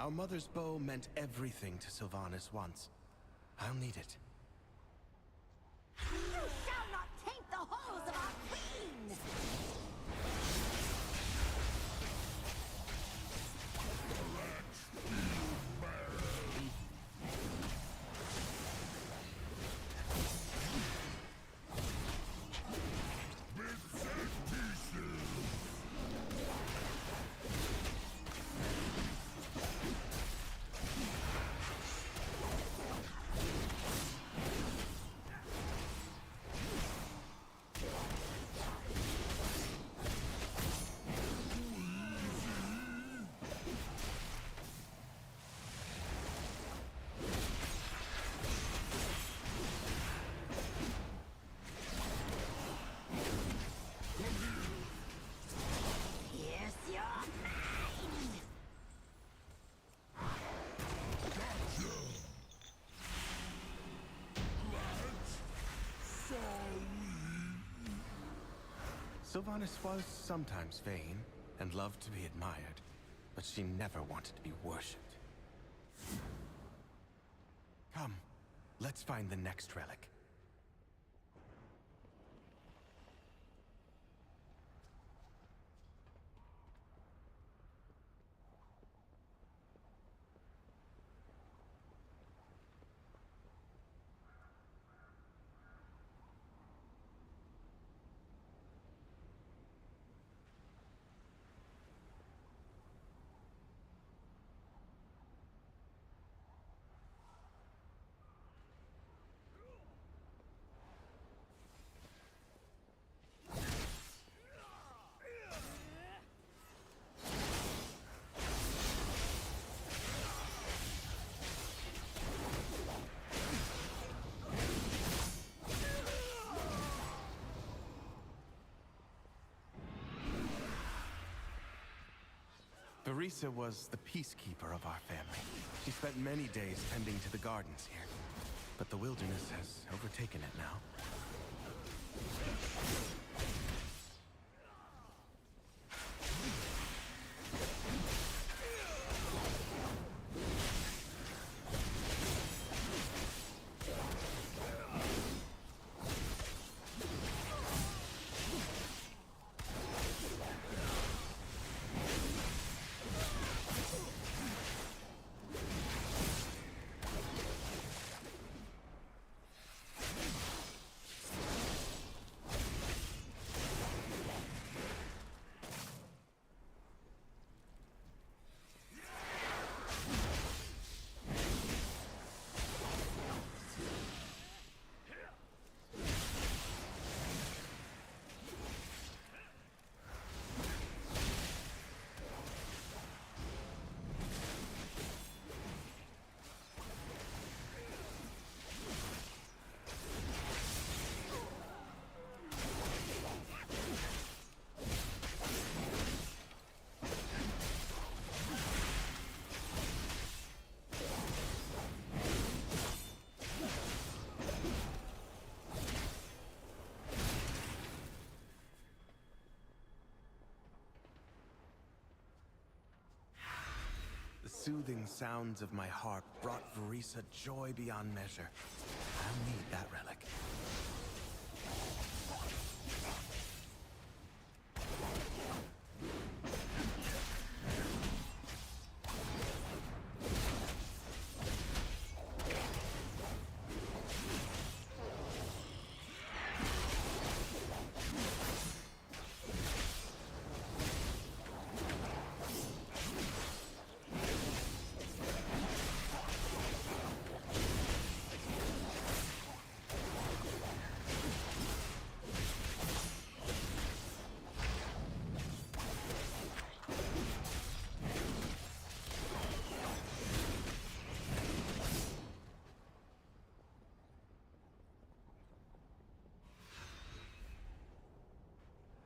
Our mother's bow meant everything to Sylvanas once. I'll need it. You shall not taint the halls of our queen! Sylvanas was sometimes vain and loved to be admired, but she never wanted to be worshipped. Come, let's find the next relic. Berisa was the peacekeeper of our family. She spent many days tending to the gardens here, but the wilderness has overtaken it now. soothing sounds of my harp brought Verisa joy beyond measure. I'll need that relic.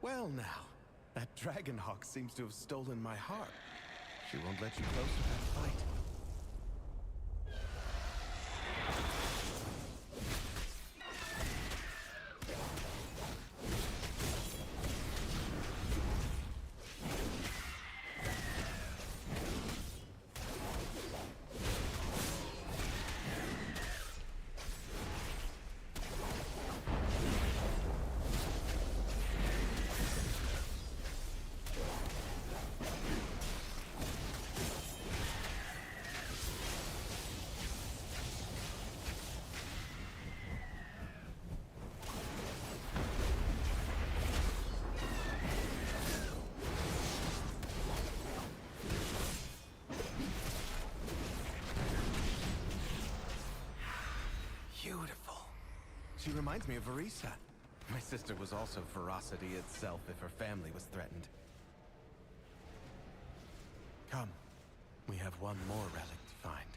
Well now, that Dragonhawk seems to have stolen my harp. She won't let you close to that fight. Beautiful. She reminds me of Verisa. My sister was also ferocity itself if her family was threatened. Come. We have one more relic to find.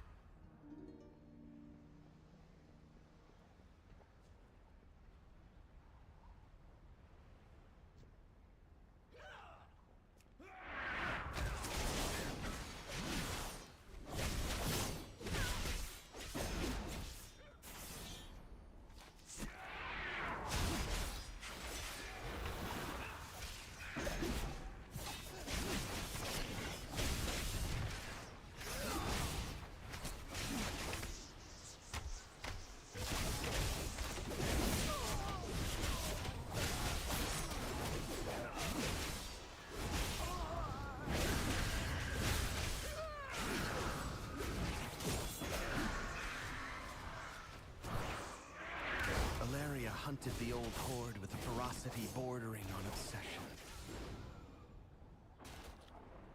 Valeria hunted the old horde with a ferocity bordering on obsession.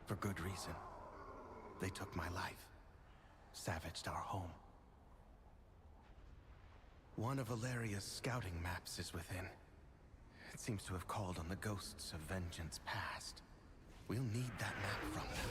For good reason. They took my life. Savaged our home. One of Valeria's scouting maps is within. It seems to have called on the ghosts of vengeance past. We'll need that map from them.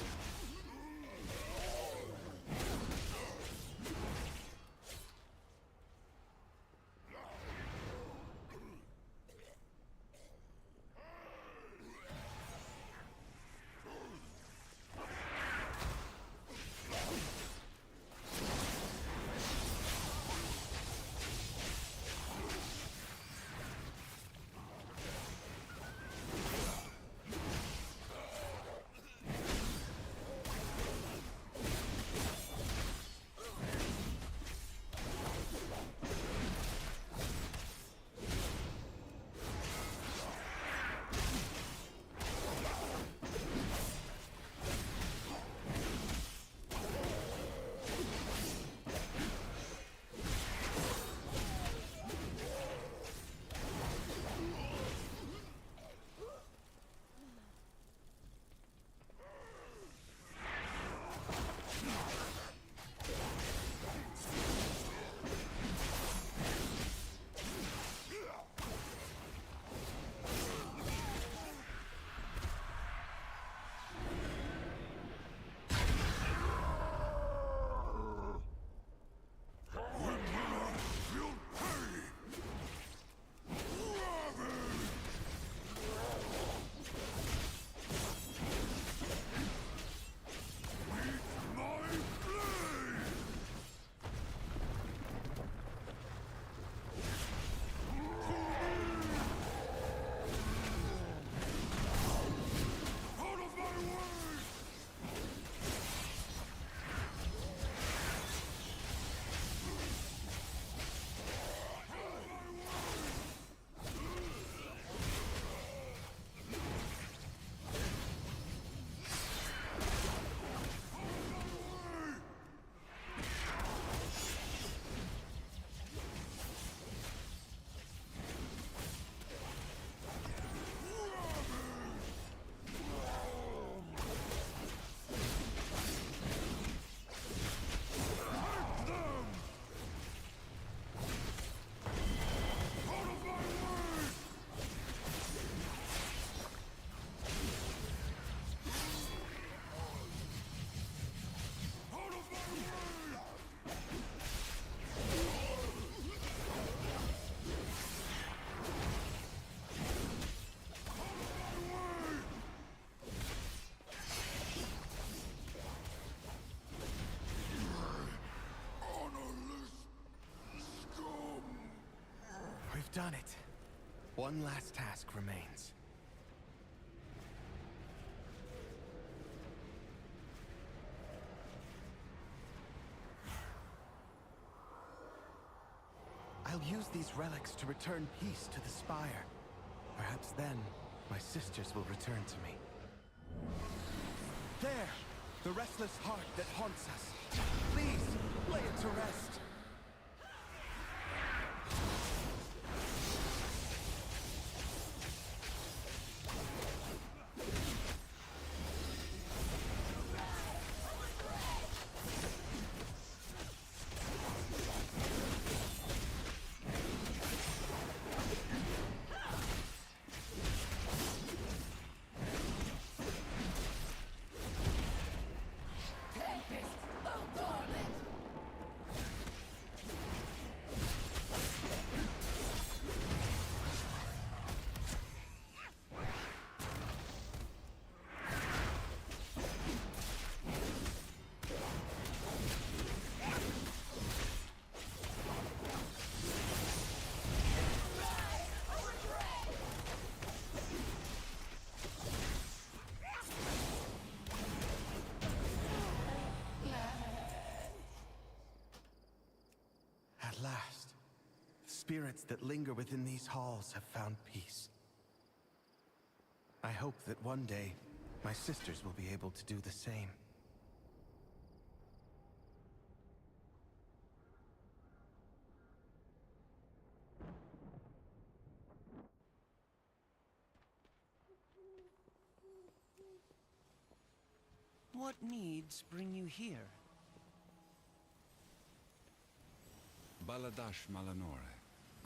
done it. One last task remains. I'll use these relics to return peace to the Spire. Perhaps then, my sisters will return to me. There! The restless heart that haunts us. Please, lay it to rest. At last, spirits that linger within these halls have found peace. I hope that one day, my sisters will be able to do the same. What needs bring you here? Baladash Malanore,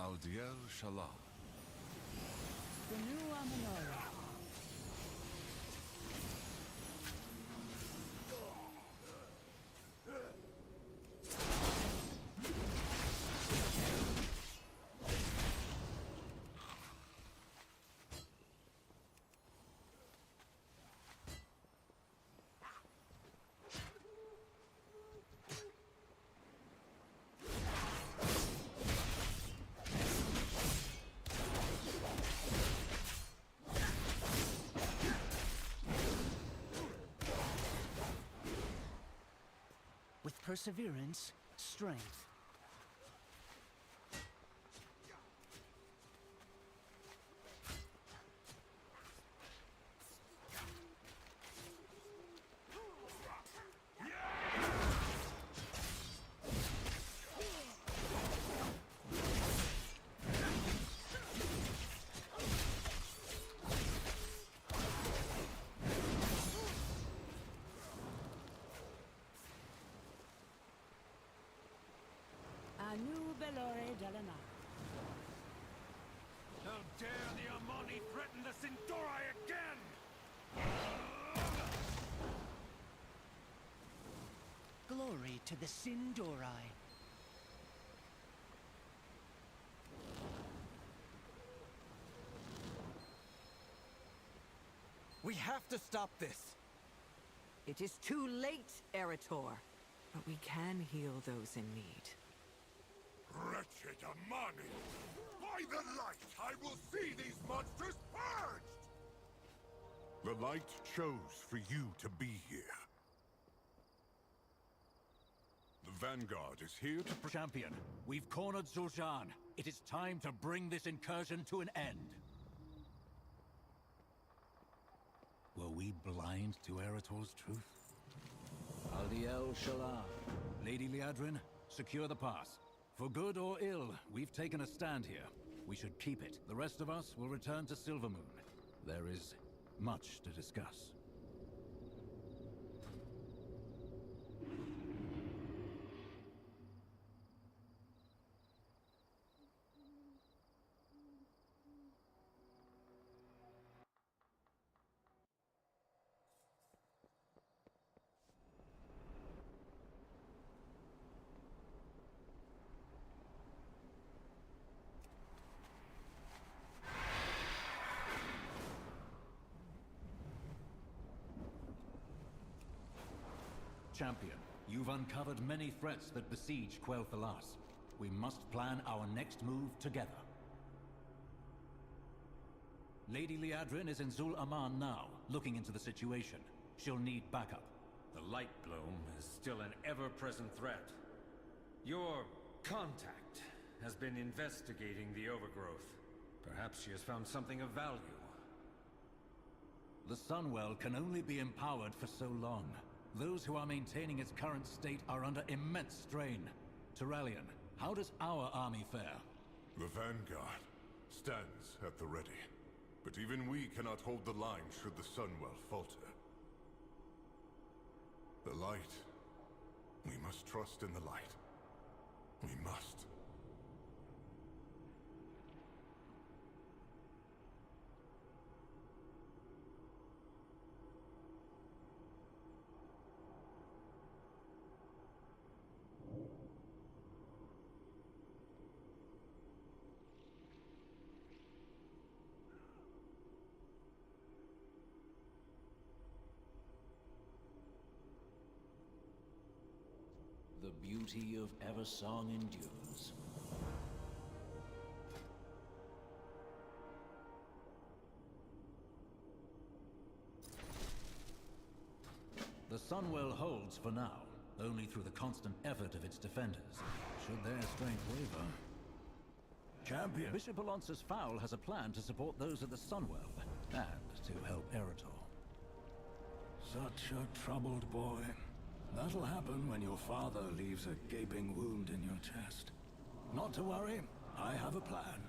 Aldiel Shalah. The new Amanora. With perseverance, strength. Anu Belore Delana. How dare the Amani threaten the Sindorai again! Glory to the Sindorai. We have to stop this! It is too late, Eretor. But we can heal those in need. Wretched Amani! By the light, I will see these monsters purged! The light chose for you to be here. The Vanguard is here to... Champion, we've cornered Zul'Shan. It is time to bring this incursion to an end. Were we blind to Eretor's truth? Aldiel Shalah. Lady Liadrin, secure the pass. For good or ill, we've taken a stand here. We should keep it. The rest of us will return to Silvermoon. There is much to discuss. Champion, you've uncovered many threats that besiege Quel'Thalas. We must plan our next move together. Lady Liadrin is in Zul Aman now, looking into the situation. She'll need backup. The Light Bloom is still an ever-present threat. Your contact has been investigating the overgrowth. Perhaps she has found something of value. The Sunwell can only be empowered for so long. Those who are maintaining its current state are under immense strain. Turalyon, how does our army fare? The Vanguard stands at the ready. But even we cannot hold the line should the Sunwell falter. The light. We must trust in the light. We must. The beauty of Eversong endures. The Sunwell holds for now, only through the constant effort of its defenders. Should their strength waver... Champion! Bishop Alonsus Fowl has a plan to support those of the Sunwell, and to help Eretor. Such a troubled boy. That'll happen when your father leaves a gaping wound in your chest. Not to worry, I have a plan.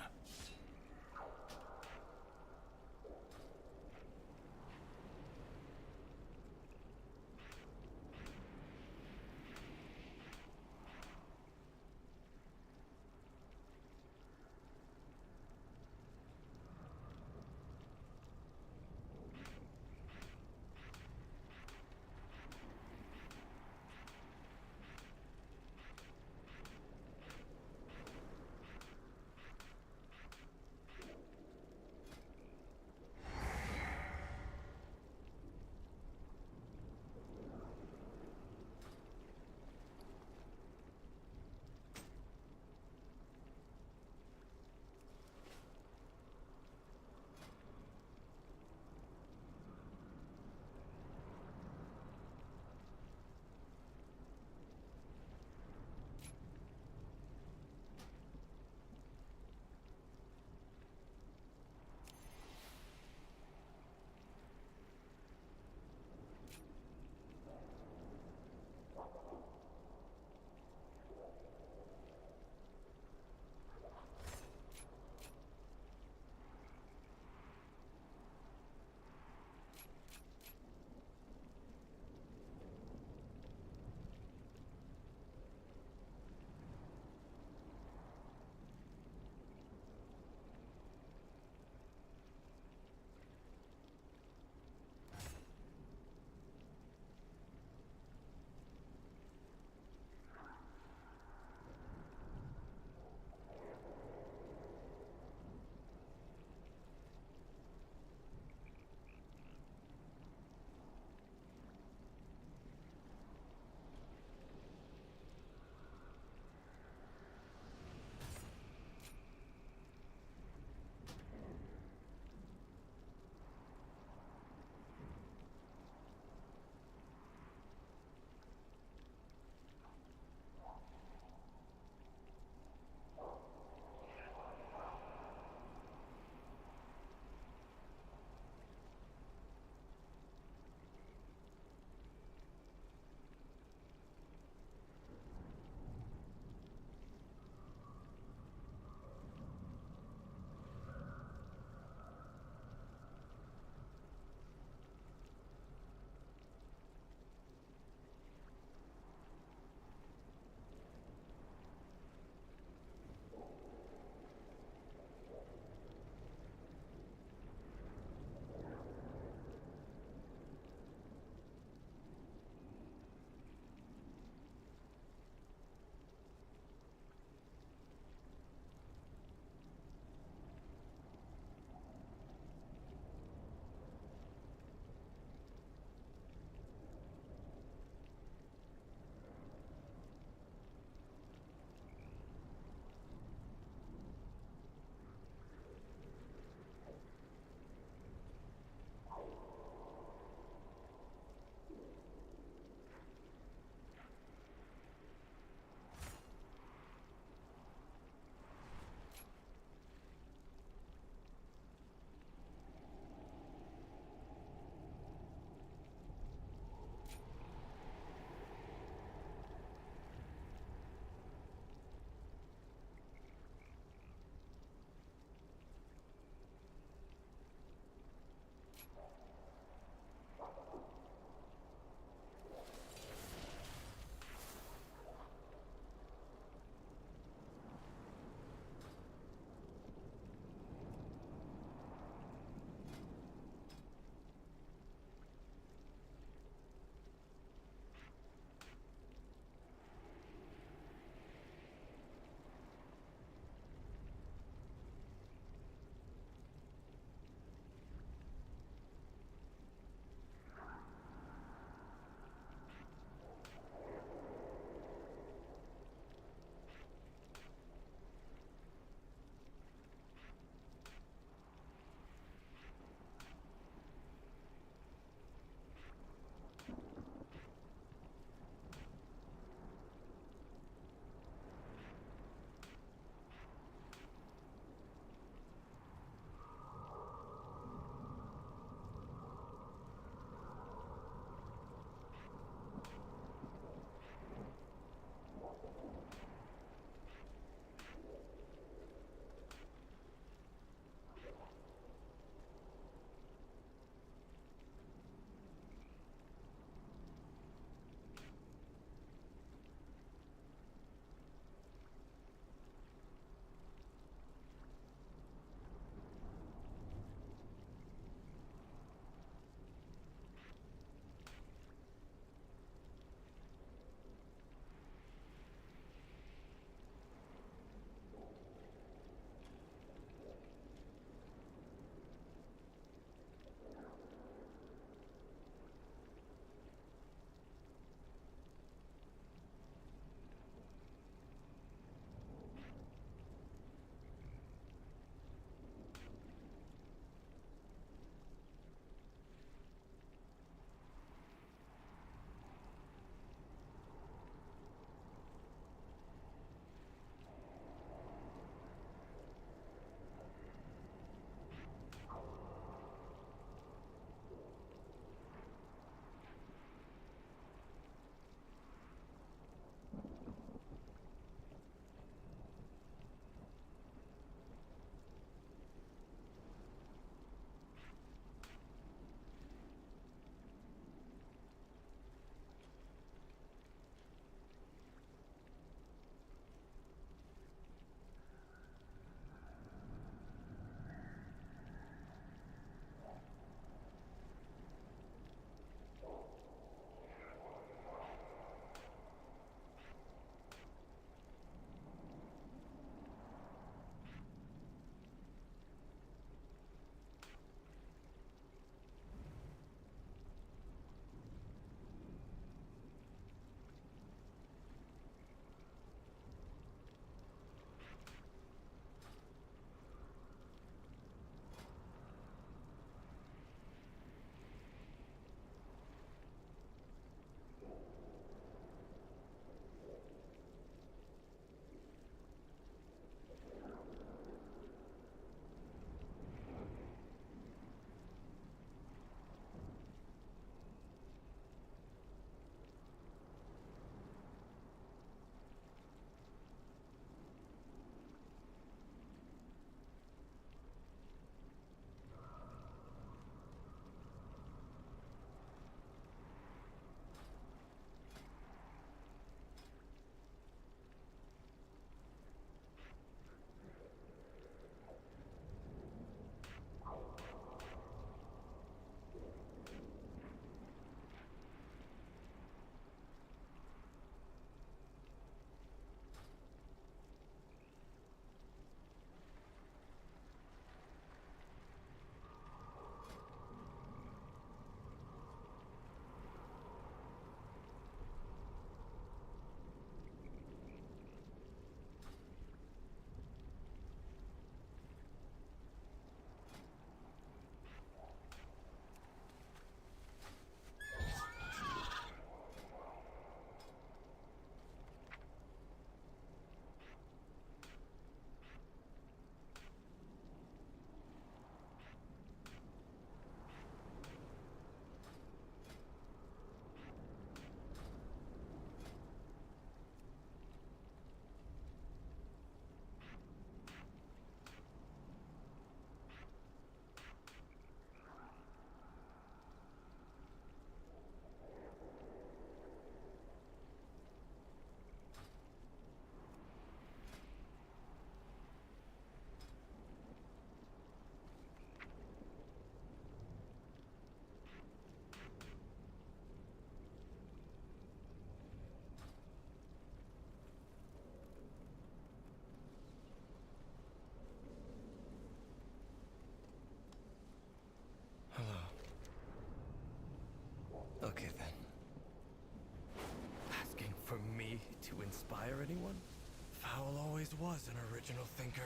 always was an original thinker.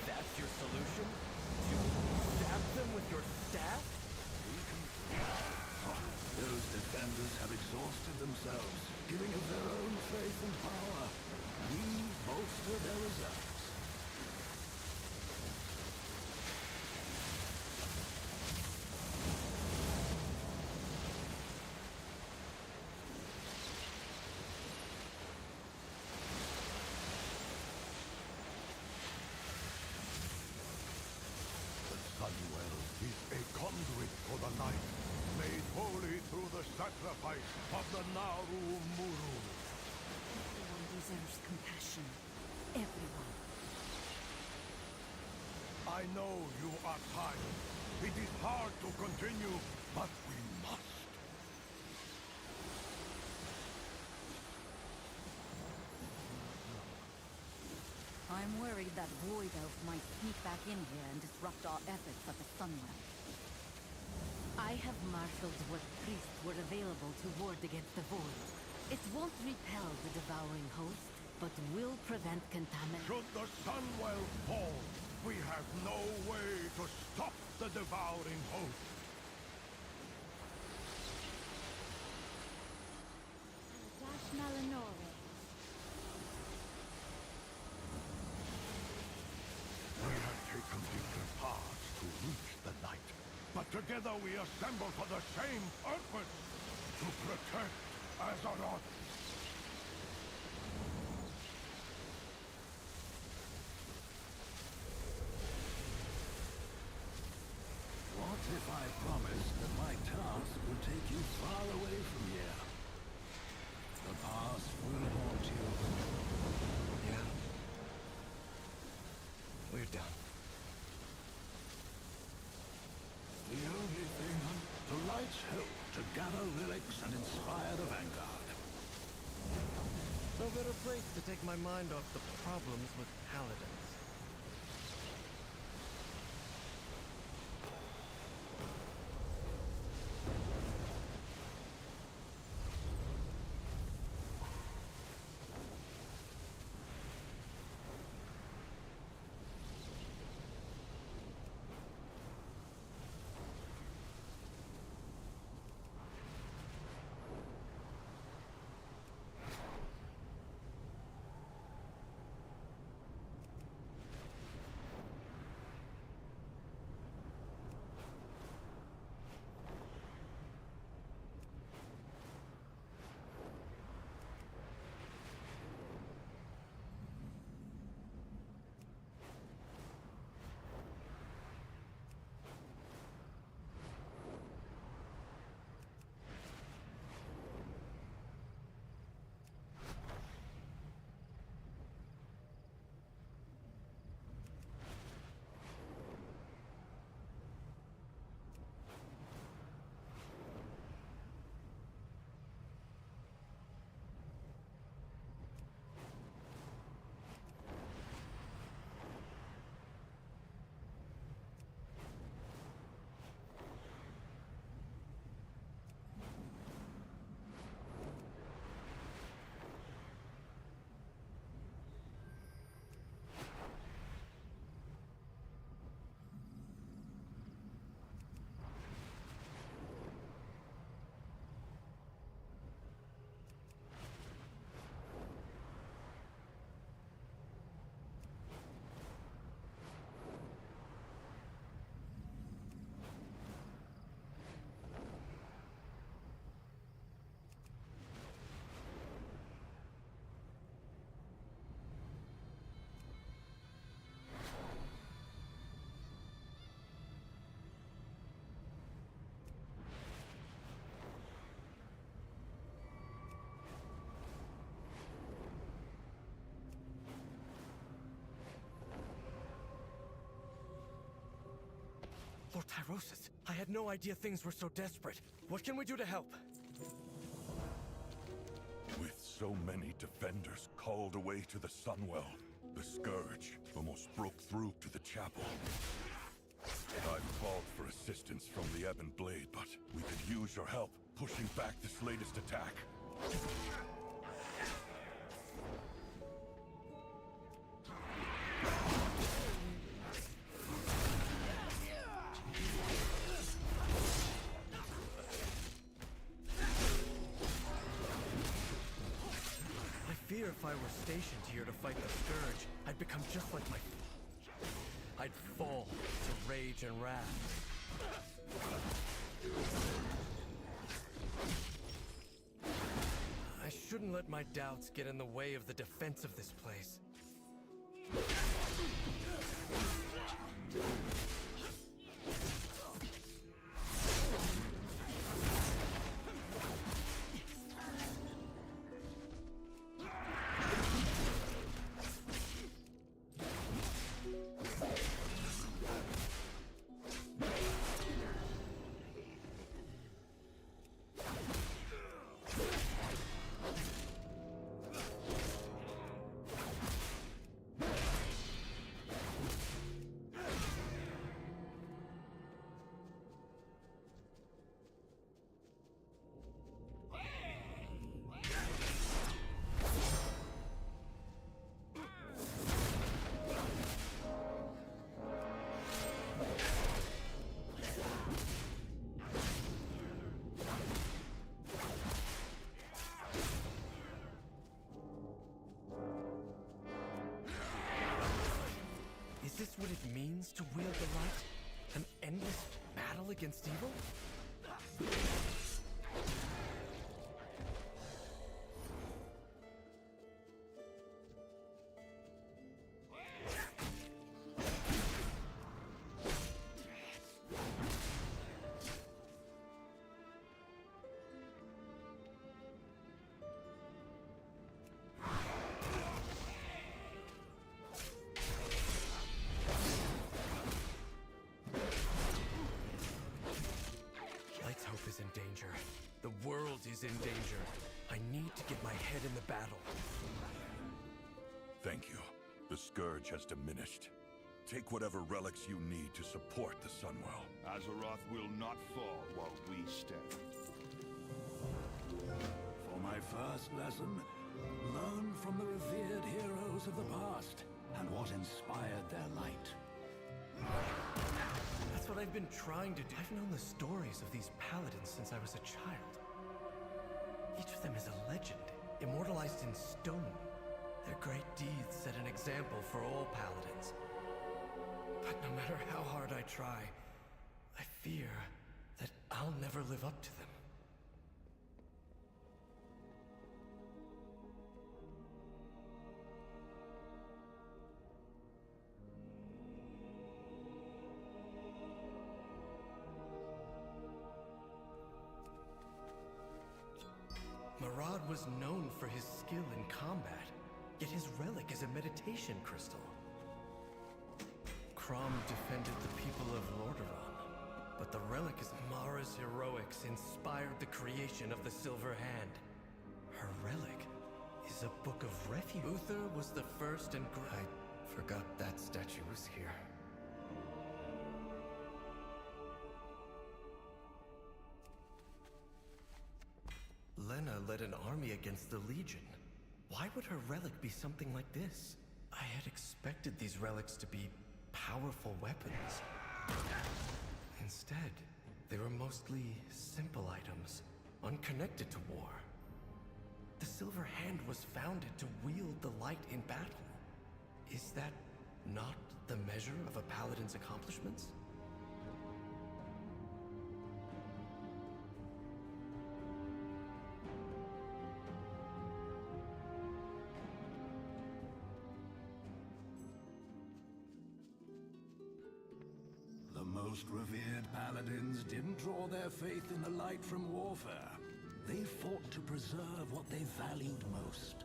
That's your solution? To stab them with your staff? Those defenders have exhausted themselves, giving of their own faith and power. We bolster their reserves. Sunwell is a conduit for the light, made holy through the sacrifice of the Naru Muru. Everyone deserves compassion. Everyone. I know you are tired. It is hard to continue, but we must. I'm worried that Void Elf might sneak back in here and disrupt our efforts at the Sunwell. I have marshaled what priests were available to ward against the Void. It won't repel the devouring host, but will prevent contamination. Should the Sunwell fall, we have no way to stop the devouring host. Dash Malinore. We have taken different paths to reach the light, but together we assemble for the same purpose, to protect Azeroth. What if I promised that my task would take you far away from here? The past will haunt you. Yeah. We're done. The only thing to light's hope to gather relics and inspire the Vanguard. No better place to take my mind off the problems with paladins. Tyrosus, I had no idea things were so desperate. What can we do to help? With so many defenders called away to the Sunwell, the Scourge almost broke through to the chapel. I've called for assistance from the Ebon Blade, but we could use your help pushing back this latest attack. I fear if I were stationed here to fight the Scourge, I'd become just like my... I'd fall to rage and wrath. I shouldn't let my doubts get in the way of the defense of this place. Is this what it means to wield the light? An endless battle against evil? Light's hope is in danger. The world is in danger. I need to get my head in the battle. Thank you. The Scourge has diminished. Take whatever relics you need to support the Sunwell. Azeroth will not fall while we stand. For my first lesson, learn from the revered heroes of the past and what inspired their light. That's what I've been trying to do. I've known the stories of these paladins since I was a child. Each of them is a legend, immortalized in stone. Their great deeds set an example for all paladins. But no matter how hard I try, I fear that I'll never live up to them. Marad was known for his skill in combat, yet his relic is a meditation crystal. Crom defended the people of Lordaeron, but the relic is Mara's heroics inspired the creation of the Silver Hand. Her relic is a book of refuge. Uther was the first and I forgot that statue was here. Lena led an army against the Legion. Why would her relic be something like this? I had expected these relics to be powerful weapons. Instead, they were mostly simple items, unconnected to war. The Silver Hand was founded to wield the light in battle. Is that not the measure of a paladin's accomplishments? The most revered paladins didn't draw their faith in the light from warfare. They fought to preserve what they valued most.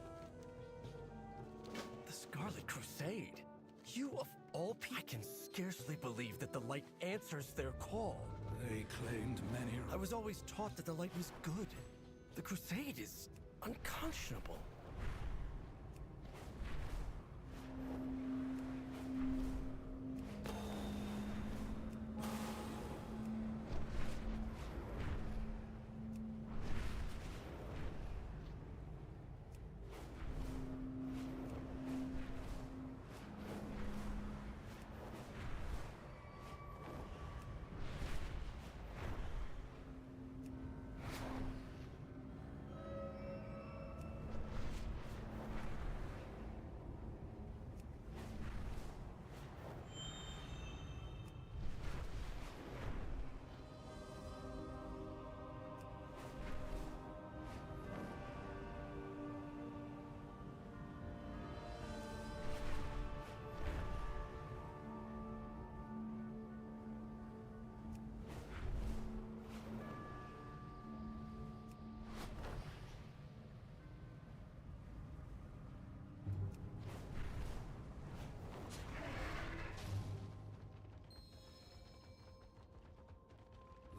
The Scarlet Crusade! You of all I can scarcely believe that the light answers their call. They claimed many... I was always taught that the light was good. The crusade is unconscionable.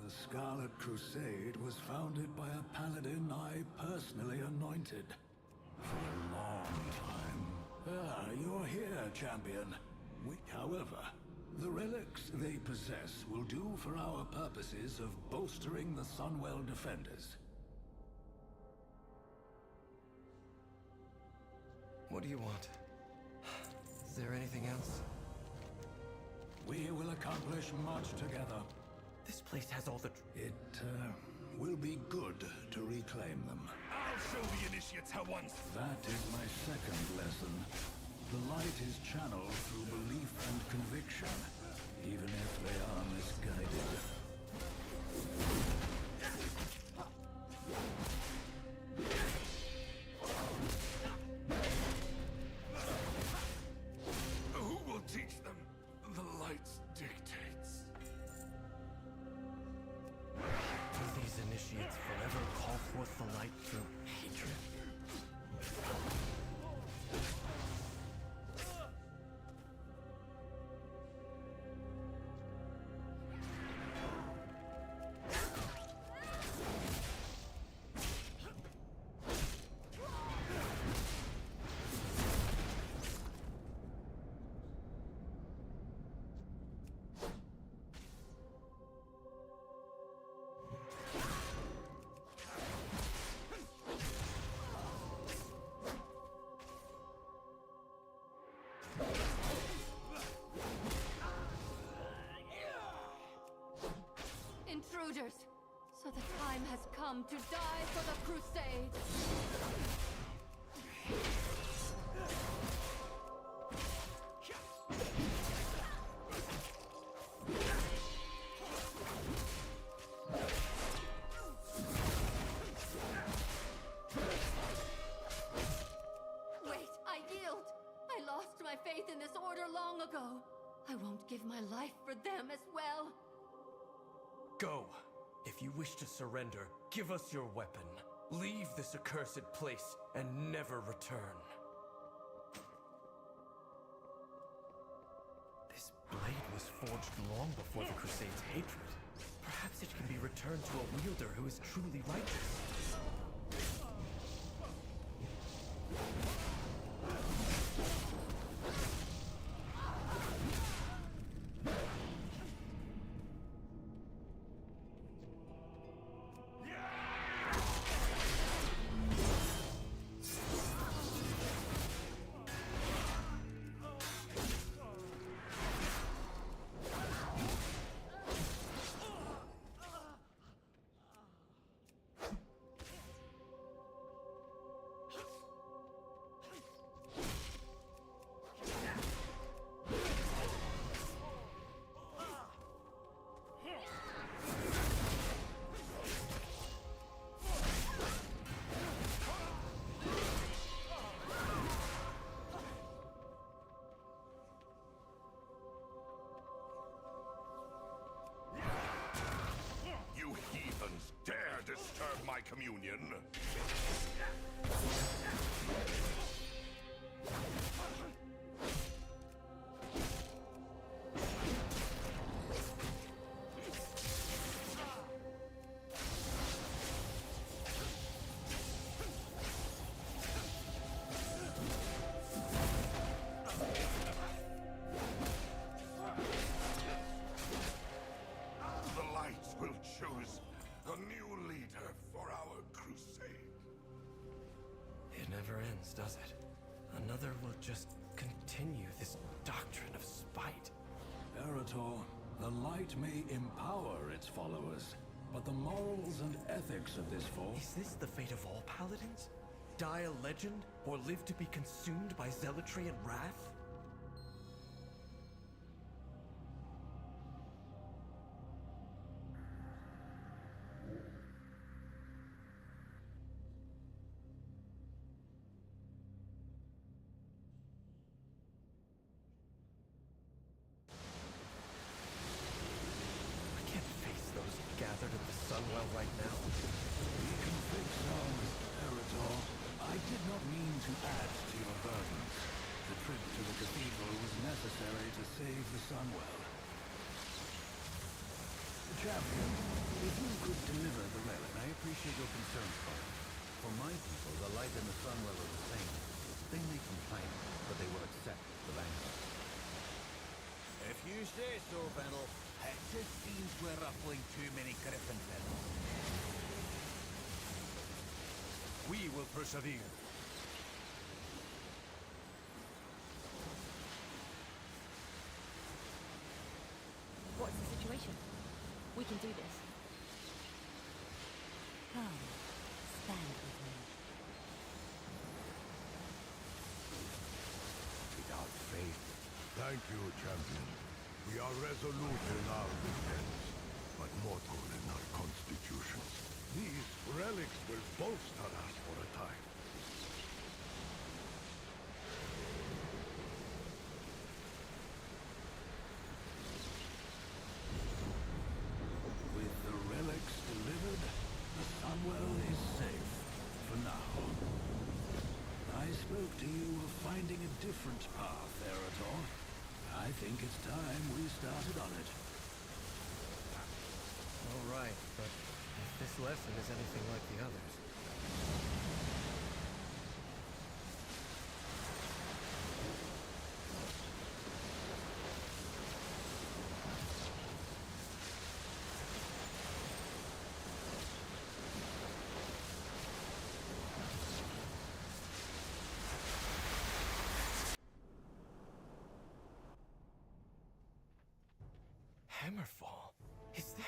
The Scarlet Crusade was founded by a paladin I personally anointed. For a long time. You're here, champion. However, the relics they possess will do for our purposes of bolstering the Sunwell defenders. What do you want? Is there anything else? We will accomplish much together. This place has all the... It will be good to reclaim them. I'll show the initiates how once... That is my second lesson. The light is channeled through belief and conviction, even if they are misguided. Who will teach them? The light's dictates. Will these initiates forever call forth the light through hatred? Intruders! So the time has come to die for the crusade! Wait, I yield! I lost my faith in this order long ago. I won't give my life for them as well. Go. If you wish to surrender, give us your weapon. Leave this accursed place and never return. This blade was forged long before the Crusade's hatred. Perhaps it can be returned to a wielder who is truly righteous. Disturb my communion. never ends, does it? Another will just continue this doctrine of spite. Eretor, the light may empower its followers, but the morals and ethics of this force... Is this the fate of all paladins? Die a legend, or live to be consumed by zealotry and wrath? I can't face those gathered at the Sunwell right now. We can fix those, Eretor. I did not mean to add to your burdens. The trip to the cathedral was necessary to save the Sunwell. Champion, if you could deliver the relic... I appreciate your concern, Father. For my people, the light and the Sunwell are the same. They may complain, but they will accept the Vanguard. If you say so, Venel. It just seems we're ruffling too many griffin feathers. We will persevere. What's the situation? We can do this. Come, stand with me. Without faith. Thank you, champion. We are resolute in our defense, but mortal in our constitutions. These relics will bolster us for a time. With the relics delivered, the Sunwell is safe. For now. I spoke to you of finding a different path, Eretor. I think it's time we started on it. All right, but if this lesson is anything like the others...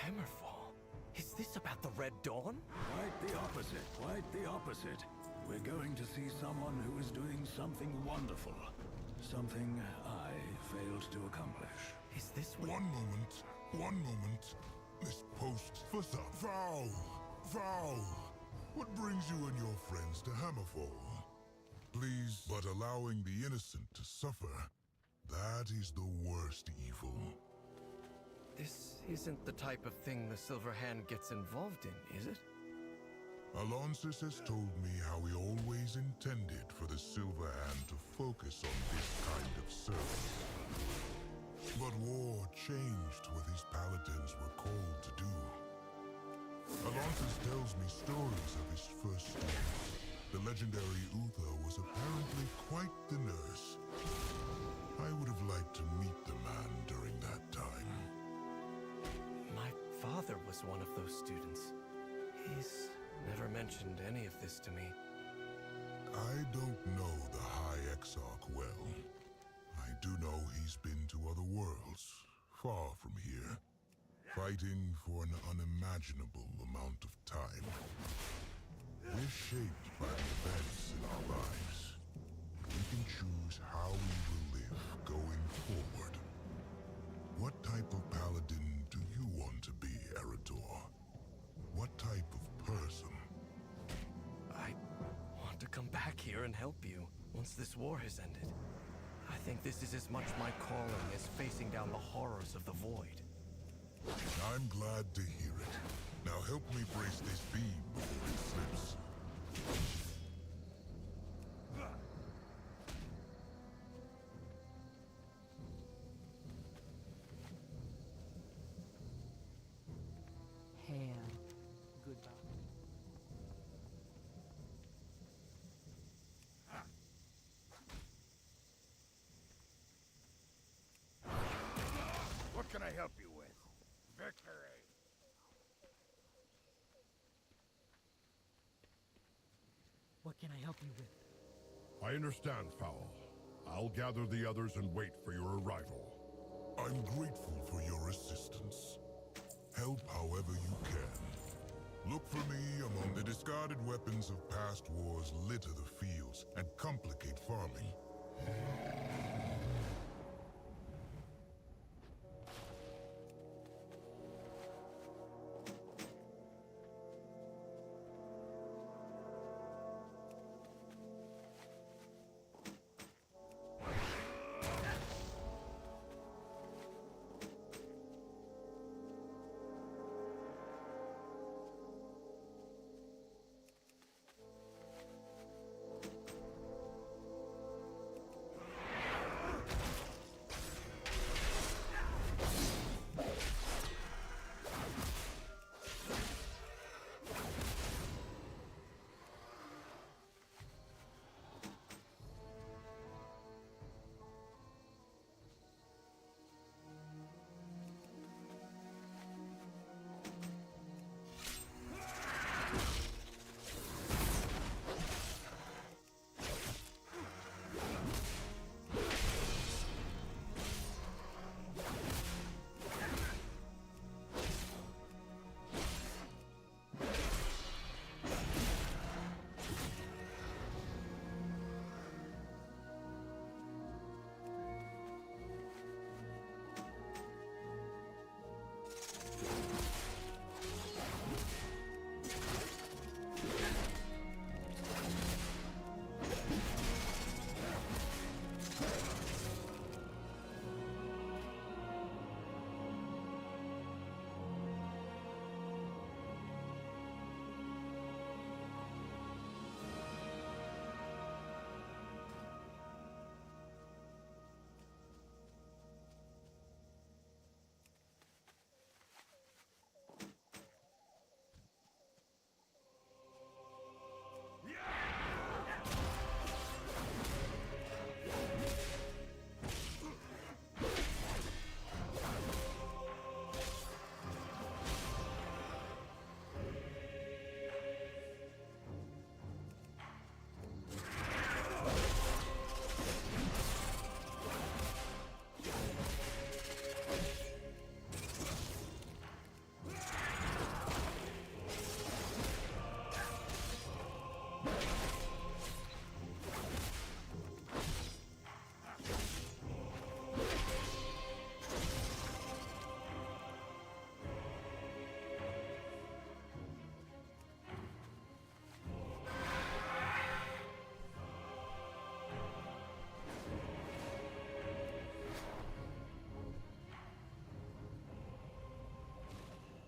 Hammerfall? Is this about the Red Dawn? Quite the opposite, quite the opposite. We're going to see someone who is doing something wonderful. Something I failed to accomplish. Is this what... One moment. This post for some... Vow! What brings you and your friends to Hammerfall? Please, but allowing the innocent to suffer, that is the worst evil. This isn't the type of thing the Silver Hand gets involved in, is it? Alonsis has told me how he always intended for the Silver Hand to focus on this kind of service. But war changed what his paladins were called to do. Alonsis tells me stories of his first students. The legendary Uther was apparently quite the nurse. I would have liked to meet the man during that time. My father was one of those students. He's never mentioned any of this to me. I don't know the High Exarch well. I do know he's been to other worlds, far from here, fighting for an unimaginable amount of time. We're shaped by the events in our lives. We can choose how we will live going forward. What type of paladin do you want to be, Eretor? What type of person? I want to come back here and help you once this war has ended. I think this is as much my calling as facing down the horrors of the Void. I'm glad to hear it. Now help me brace this beam before it slips. Hail. Goodbye. What can I help you with? Victory! What can I help you with? I understand, Fowl. I'll gather the others and wait for your arrival. I'm grateful for your assistance. Help however you can. Look for me among the discarded weapons of past wars litter the fields and complicate farming.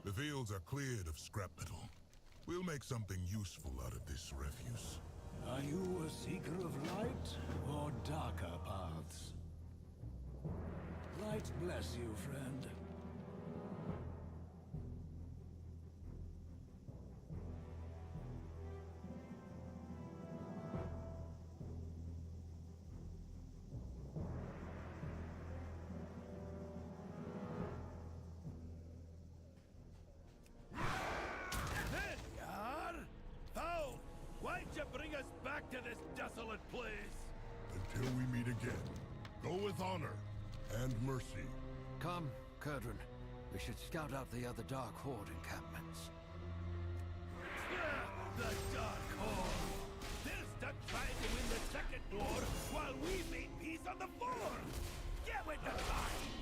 The fields are cleared of scrap metal. We'll make something useful out of this refuse. Are you a seeker of light or darker paths? Light bless you, friend. Why'd you bring us back to this desolate place? Until we meet again. Go with honor and mercy. Come, Kurdran. We should scout out the other Dark Horde encampments. The Dark Horde! They're stuck trying to win the second war while we made peace on the fourth! Get with the lines!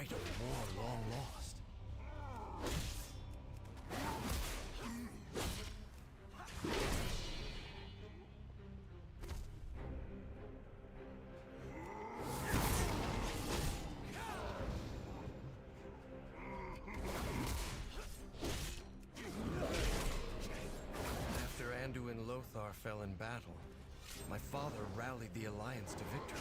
fight a war long lost. After Anduin Lothar fell in battle, my father rallied the Alliance to victory.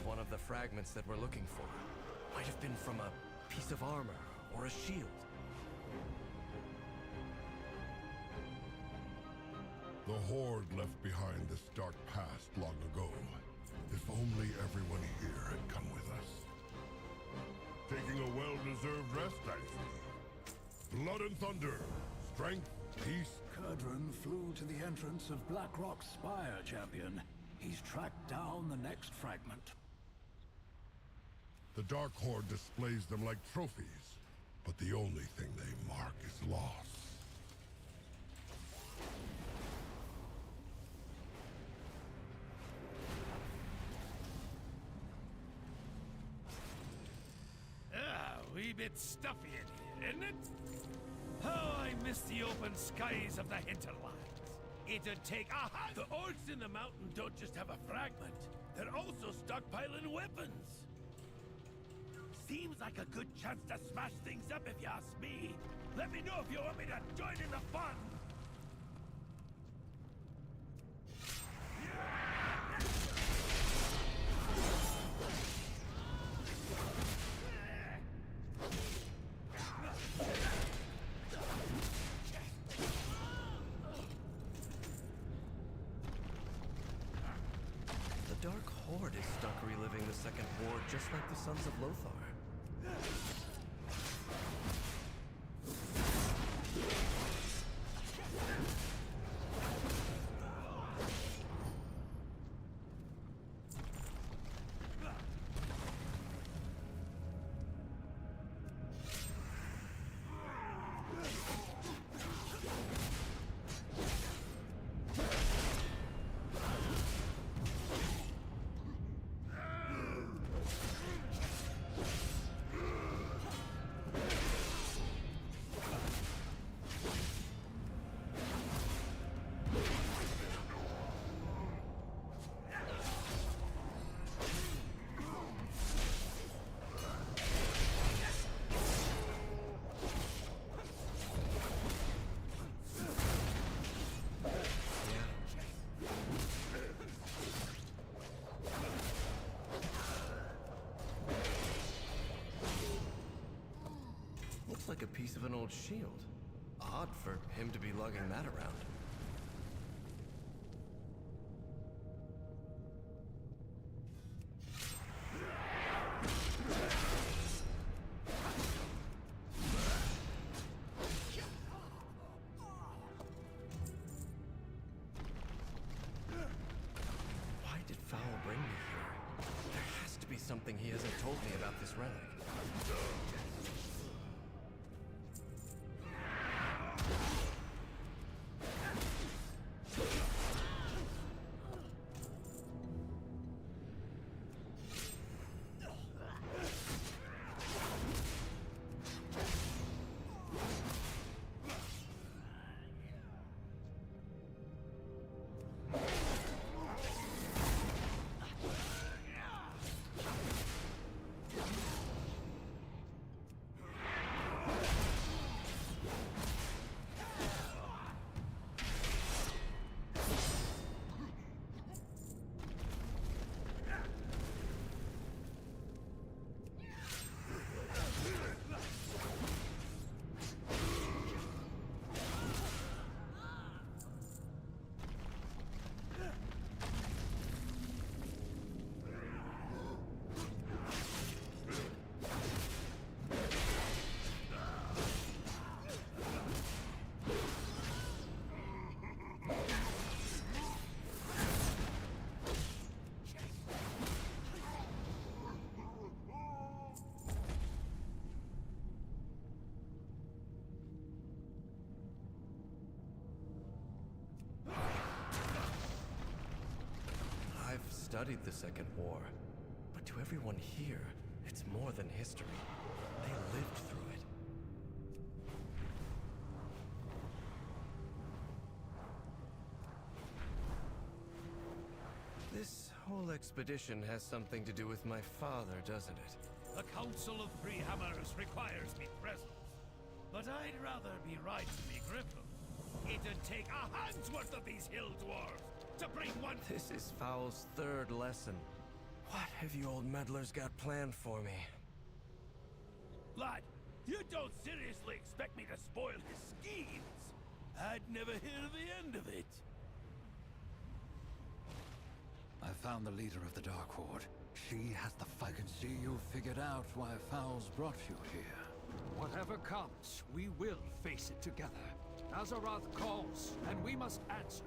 One of the fragments that we're looking for. Might have been from a piece of armor or a shield. The Horde left behind this dark past long ago. If only everyone here had come with us. Taking a well-deserved rest, I see. Blood and thunder, strength, peace. Kurdran flew to the entrance of Blackrock's spire, champion. He's tracked down the next fragment. The Dark Horde displays them like trophies, but the only thing they mark is loss. Wee bit stuffy in here, isn't it? Oh, I miss the open skies of the hinterlands. It'd take... Aha! The orcs in the mountain don't just have a fragment. They're also stockpiling weapons. Seems like a good chance to smash things up if you ask me. Let me know if you want me to join in the fun. The Dark Horde is stuck reliving the Second War just like the Sons of Lothar. Like a piece of an old shield. Odd for him to be lugging that around. something he hasn't told me about this relic. Studied the Second War, but to everyone here, it's more than history. They lived through it. This whole expedition has something to do with my father, doesn't it? The Council of Three Hammers requires me present, but I'd rather be riding me griffin. It'd take a hand's worth of these hill dwarves to bring one. This is Foul's third lesson. What have you old meddlers got planned for me? Lad, you don't seriously expect me to spoil his schemes? I'd never hear the end of it. I found the leader of the Dark Horde. She has the fight. I can see you figured out why Foul's brought you here. Whatever comes, we will face it together. Azeroth calls, and we must answer.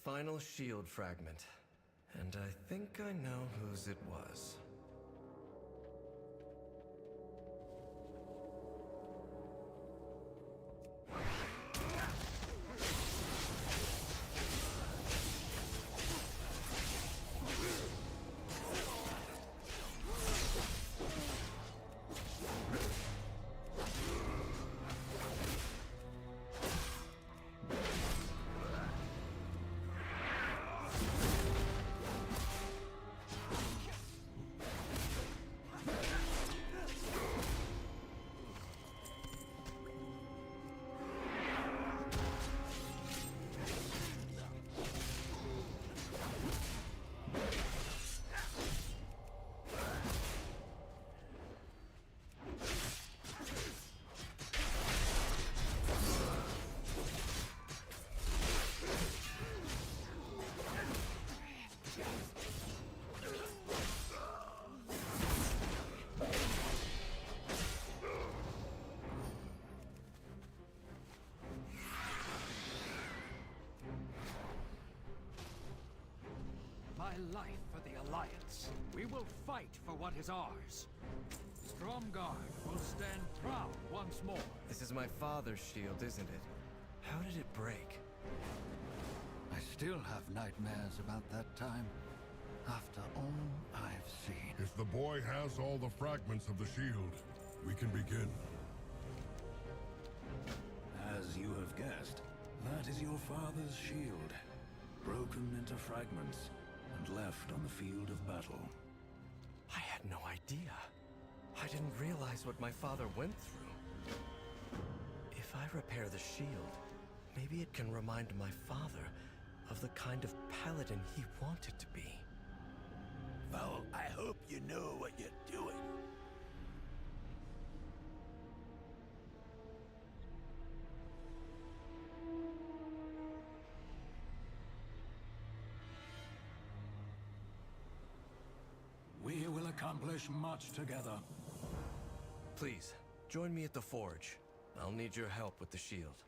Final shield fragment. And I think I know whose it was. My life for the Alliance. We will fight for what is ours. Stromgarde will stand proud once more. This is my father's shield, isn't it? How did it break? I still have nightmares about that time. After all I've seen. If the boy has all the fragments of the shield, we can begin. As you have guessed, that is your father's shield. Broken into fragments and left on the field of battle. I had no idea. I didn't realize what my father went through. If I repair the shield, maybe it can remind my father of the kind of paladin he wanted to be. Well, I hope you know what you're doing. We will accomplish much together. Please, join me at the forge. I'll need your help with the shield.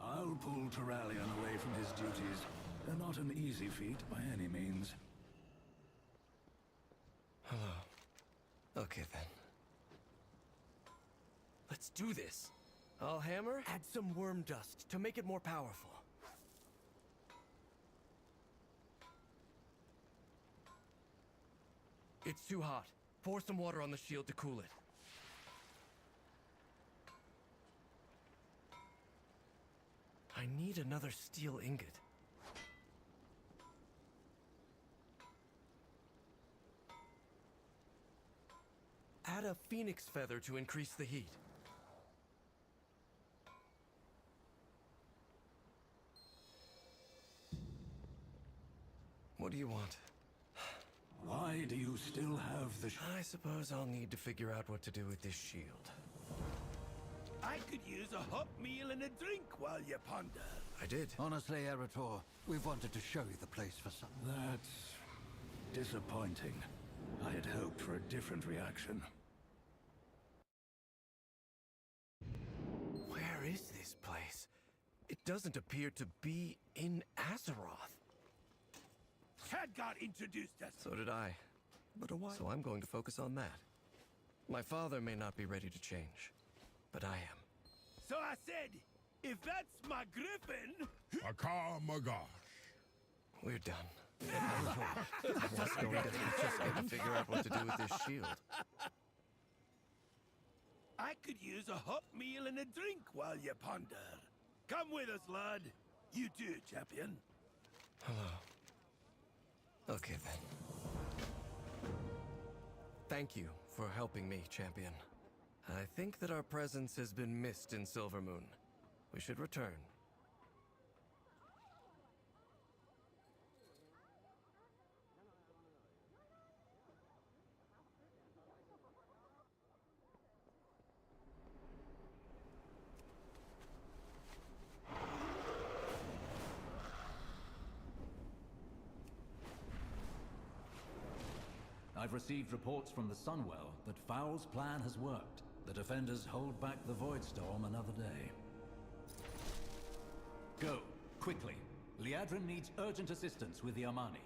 I'll pull Turalyon away from his duties. They're not an easy feat by any means. Hello. Okay then. Let's do this. I'll hammer, add some worm dust to make it more powerful. It's too hot. Pour some water on the shield to cool it. I need another steel ingot. Add a phoenix feather to increase the heat. What do you want? Why do you still have the I suppose I'll need to figure out what to do with this shield. I could use a hot meal and a drink while you ponder. I did. Honestly, Eretor, we've wanted to show you the place for some... That's disappointing. I had hoped for a different reaction. Where is this place? It doesn't appear to be in Azeroth. Khadgar introduced us. So did I. But a while. So I'm going to focus on that. My father may not be ready to change, but I am. So I said, if that's my griffin... Akar Magash. We're done. I'm just going to figure out what to do with this shield. I could use a hot meal and a drink while you ponder. Come with us, lad. You too, champion. Hello. Okay then. Thank you for helping me, champion. I think that our presence has been missed in Silvermoon. We should return. I've received reports from the Sunwell that Foul's plan has worked. The defenders hold back the Voidstorm another day. Go, quickly. Liadrin needs urgent assistance with the Armani.